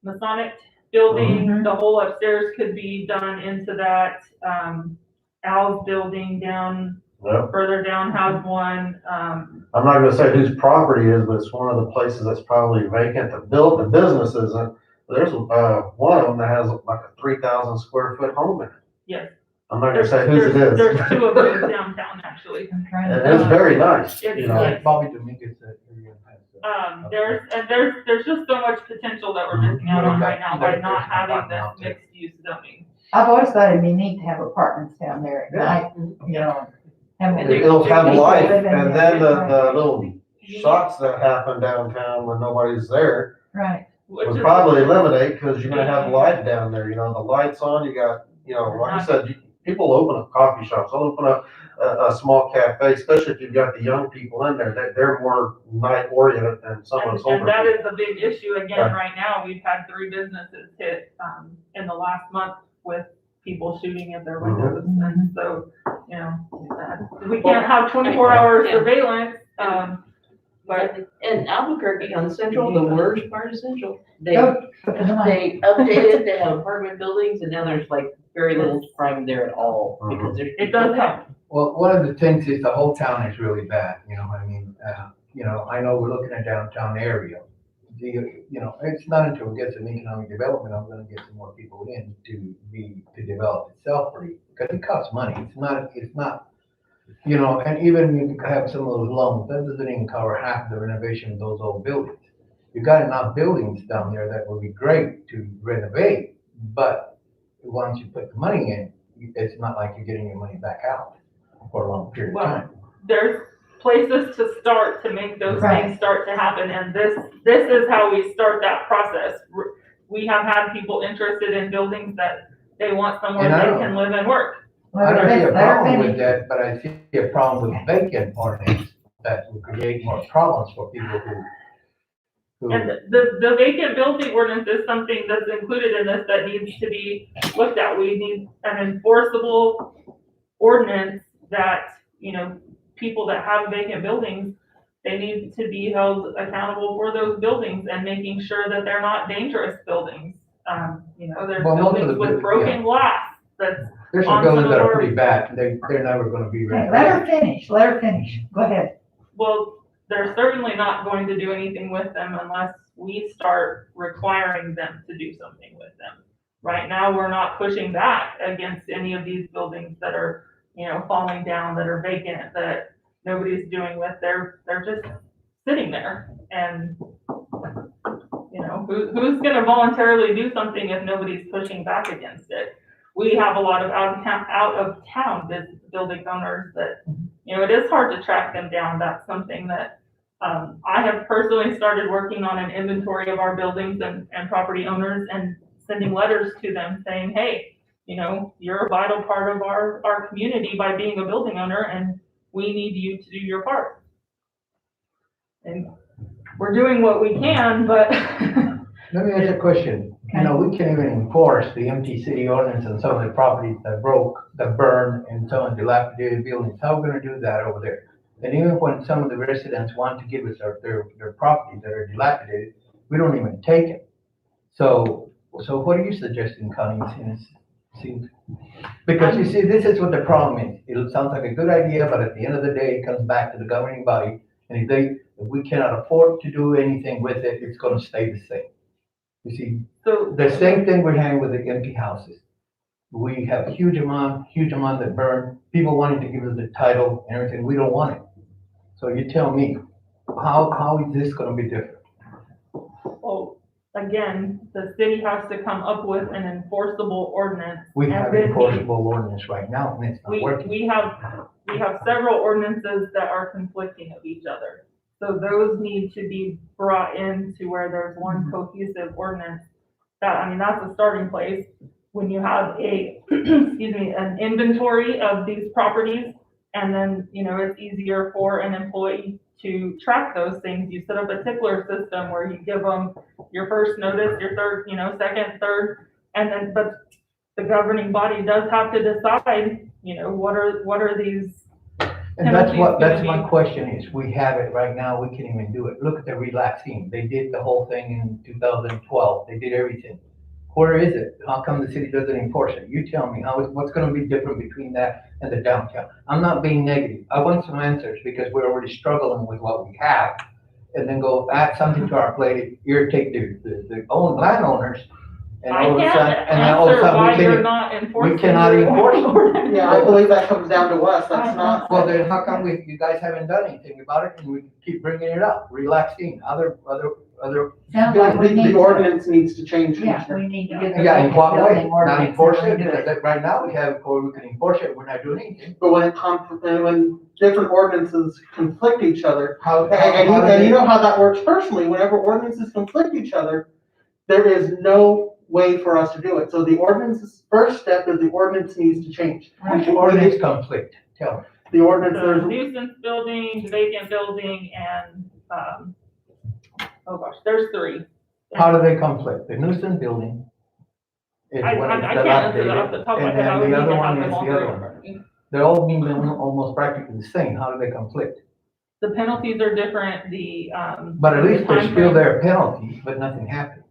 Masonic building, the whole upstairs could be done into that, Al's building down, Yep. further down has one, I'm not gonna say whose property it is, but it's one of the places that's probably vacant. The business isn't. There's, one of them that has like a 3,000 square foot home in it. yes. I'm not gonna say whose it is. There's 2 of those downtown, actually. And it's very nice, you know. It's- Bobby Dominguez said. There's just so much potential that we're missing out on right now by not having this mixed use zoning. I've always thought it'd be neat to have apartments down there at night, It'll have life, and then the little shots that happen downtown when nobody's there, Right. which Would is. probably eliminate, cause you're gonna have light down there, you know, the lights on, you got, you know, like I said, people open up coffee shops, they'll open up a small cafe, especially if you've got the young people in there, they're more night oriented than some of And us older that is people. the big issue again, Right. right now, we've had 3 businesses hit, in the last month with people shooting at their windows, and so, you know, we can't have 24-hour surveillance, but. In Albuquerque on Central, the worst part of Central, they Oh, they updated, they have apartment buildings, and now there's like very little crime there at all, because there's. It does help. Well, one of the things is the whole town is really bad, you know, I mean, I know we're looking at downtown area. It's not until we get some economic development, I'm gonna get some more people in to develop itself for you, because it costs money, it's not, and even you can have some of those loans, that doesn't even cover half the renovation of those old buildings. You got enough buildings down there that would be great to renovate, but once you put the money in, it's not like you're getting your money back out for a long period of time. There's places to start to make those Right. things start to happen, and this is how we start that process. We have had people interested in buildings that they want somewhere And I they don't- can live and work. I don't see a Let her problem with finish. that, but I see a problem with vacant ordinance that will create more problems for people who. And the vacant building ordinance is something that's included in this that needs to be looked at. We need an enforceable ordinance that, people that have vacant buildings, they need to be held accountable for those buildings and making sure that they're not dangerous buildings. There's Well, most of buildings the with broken glass that's, There's some buildings that are pretty bad, they're never gonna be Okay, renovated. let her finish, go ahead. well, they're certainly not going to do anything with them unless we start requiring them to do something with them. Right now, we're not pushing back against any of these buildings that are, falling down, that are vacant, that nobody's doing with, they're just sitting there. And, who's gonna voluntarily do something if nobody's pushing back against it? We have a lot of out of town building owners that, it is hard to track them down. That's something that, I have personally started working on an inventory of our buildings and property owners and sending letters to them saying, hey, you're a vital part of our community by being a building owner, and we need you to do your part. And we're doing what we can, but. Let me ask you a question. We can't even enforce the empty city ordinance on some of the properties that burned, and some of the dilapidated buildings. How are we gonna do that over there? And even when some of the residents want to give us their properties that are dilapidated, we don't even take it. So what are you suggesting, Connie? Because you see, this is what the problem is. It sounds like a good idea, but at the end of the day, it comes back to the governing body. And if we cannot afford to do anything with it, it's gonna stay the same. You see, the same thing we're having with the empty houses. We have huge amount that burn, people wanting to give us the title and everything, we don't want it. So you tell me, how is this gonna be different? Well, again, the city has to come up with an enforceable ordinance. We have an enforceable ordinance right now, and it's not working. We have several ordinances that are conflicting of each other. So those need to be brought in to where there's one cohesive ordinance. That's a starting place. When you have an inventory of these properties, and then, it's easier for an employee to track those things. You set up a tickler system where you give them your first notice, your third, second, third, and then, but the governing body does have to decide, what are these. And that's my question is, we have it right now, we can't even do it. Look at the relaxing, they did the whole thing in 2012, they did everything. Where is it? How come the city doesn't enforce it? You tell me, what's gonna be different between that and the downtown? I'm not being negative, I want some answers, because we're already struggling with what we have. And then go add something to our plate, irritate the own landowners. And I all of a can't sudden, and then all of a answer why sudden, you're not enforcing. we cannot enforce it. Yeah, I believe that comes down to us, that's not. Well, then how come you guys haven't done anything about it and we keep bringing it up? Relaxing, other other, Sounds like we need The to, ordinance needs to change. yeah, Commissioner. we need to get the yeah, in what way? building Not ordinance enforce and it, redo because right now we have it, or we can enforce it, we're not doing anything. But when different ordinances conflict each other, How, and you know how that works personally, whenever ordinances conflict each other, there is no way for us to do it. So the ordinance's first step is the ordinance needs to change. which ordinance conflict? Tell me. The ordinance, The there's, nuisance building, vacant building, and, oh gosh, there's three. How do they conflict? The nuisance building is I what is can't answer that off the top of my and head. I then would the need other to one have them is all the other three. one. They're all being almost practically the same. How do they conflict? The penalties are different, the, But at least the there's still timeframe- their penalties, but nothing happened.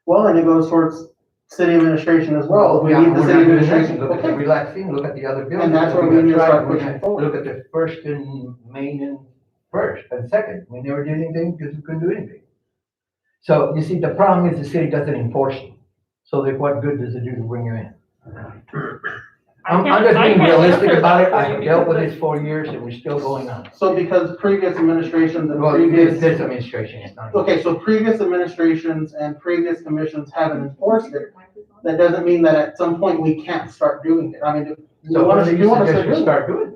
well, and it goes towards city administration as well. We Yeah, need the we're city not doing administration. nothing. Look at the Okay. relaxing, look at the other buildings. And that's where We're we need to gonna start try- we're pushing gonna forward. Look at the first and main and first and second. We never did anything because we couldn't do anything. So you see, the problem is the city doesn't enforce it. So then what good does it do to bring you in? I'm just being realistic about it. I've dealt with this for years and we're still going on. So because previous administrations and Well, previous. this administration is not. Okay, so previous administrations and previous commissions haven't enforced it. That doesn't mean that at some point we can't start doing it. I mean, do you So want what us do to you start suggest we doing it? start doing?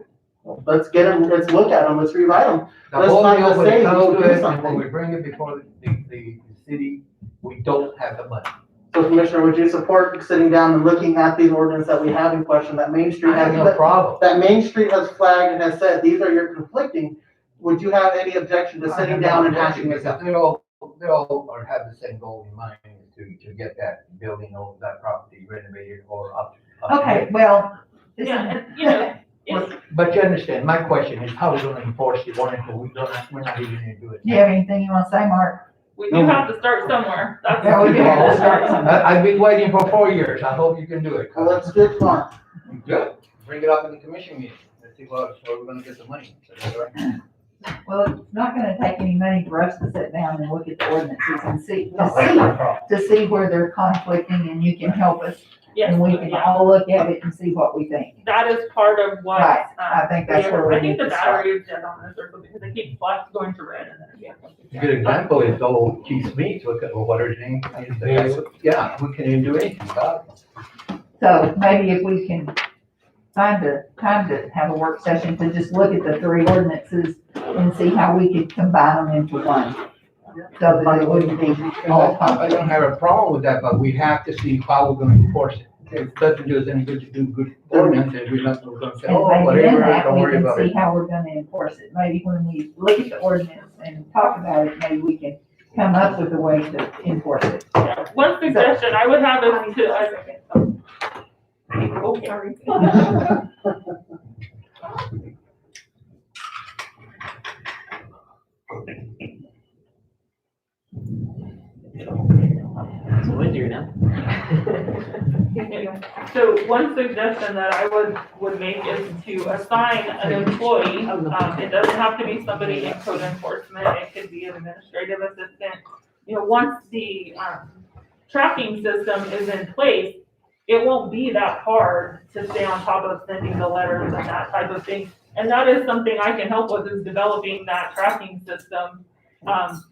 Let's get them, let's look at them, let's rewrite them. The Let's whole not deal just when it say, comes go to do it, and something. when we bring it before the city, we don't have the money. So Commissioner, would you support sitting down and looking at these ordinances that we have in question, that Main Street I have has, no problem. that Main Street has flagged and has said, these are your conflicting? Would you have any objection to sitting down and hashing this out? They all are, have the same goal in mind, to get that building or that property renovated or up. okay, well. this Yeah, is- and, you know, it's, But you understand, my question is, how are we gonna enforce the ordinance if we're not even gonna do it? Do you have anything you want to say, Mark? we do have to start somewhere. That's. Yeah, we do have to start somewhere. I've been waiting for 4 years, I hope you can do it. Well, let's do it tomorrow. Good, bring it up in the commission meeting, let's see where we're gonna get the money. Well, it's not gonna take any money for us to sit down and look at the ordinances and see, No, that's not a problem. to see where they're conflicting, and you can help us, Yes, and we can yeah, all look at it and see what we think. that is part of what. Right, I think that's where we I think need the to start. battery is dead on this or something, because they keep flash going to red and then. A good example is old Keith Smith, look at, what her name is. Yeah, we can't even do anything about it. So maybe if we can find a time to have a work session to just look at the three ordinances and see how we could combine them into one. So that it wouldn't be all I don't have a problem with that, but we have to see how we're gonna enforce it. It doesn't do us any good to do good ordinance, and we're gonna say, And oh, maybe in whatever, that, don't we worry can about see it. how we're gonna enforce it. Maybe when we look at the ordinance and talk about it, maybe we can come up with a way to enforce it. One suggestion I would have is to, okay. Sorry. It's windier now. So one suggestion that I would make is to assign an employee, it doesn't have to be somebody in code enforcement, it could be an administrative assistant. You know, once the, tracking system is in place, it won't be that hard to stay on top of sending the letters and that type of thing. And that is something I can help with, is developing that tracking system,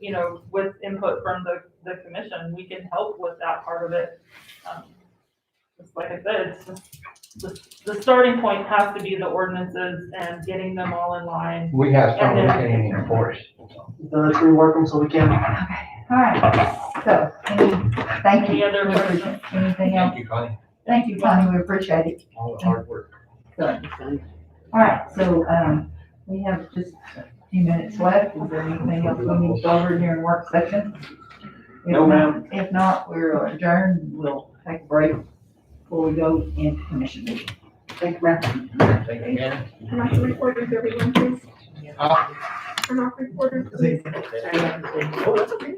you know, with input from the commission. We can help with that part of it. Just like I said, it's just, the starting point has to be the ordinances and getting them all in line. We have some we can't even enforce. Then let's rework them so we can. All right, so, thank Any you. other We appreciate questions? it. Anything else? Thank you, Connie, Thank you, Connie, we appreciate it. all the hard work. All right, so, we have just a few minutes left. Is there anything else we need to go over here in work session? No, ma'am. If not, we're adjourned. We'll take a break before we go into commission meeting. Thank you, Mayor. Thank you, Ann. Turn off the recorders, everyone, please. Turn off recorders, please. Oh, that's okay.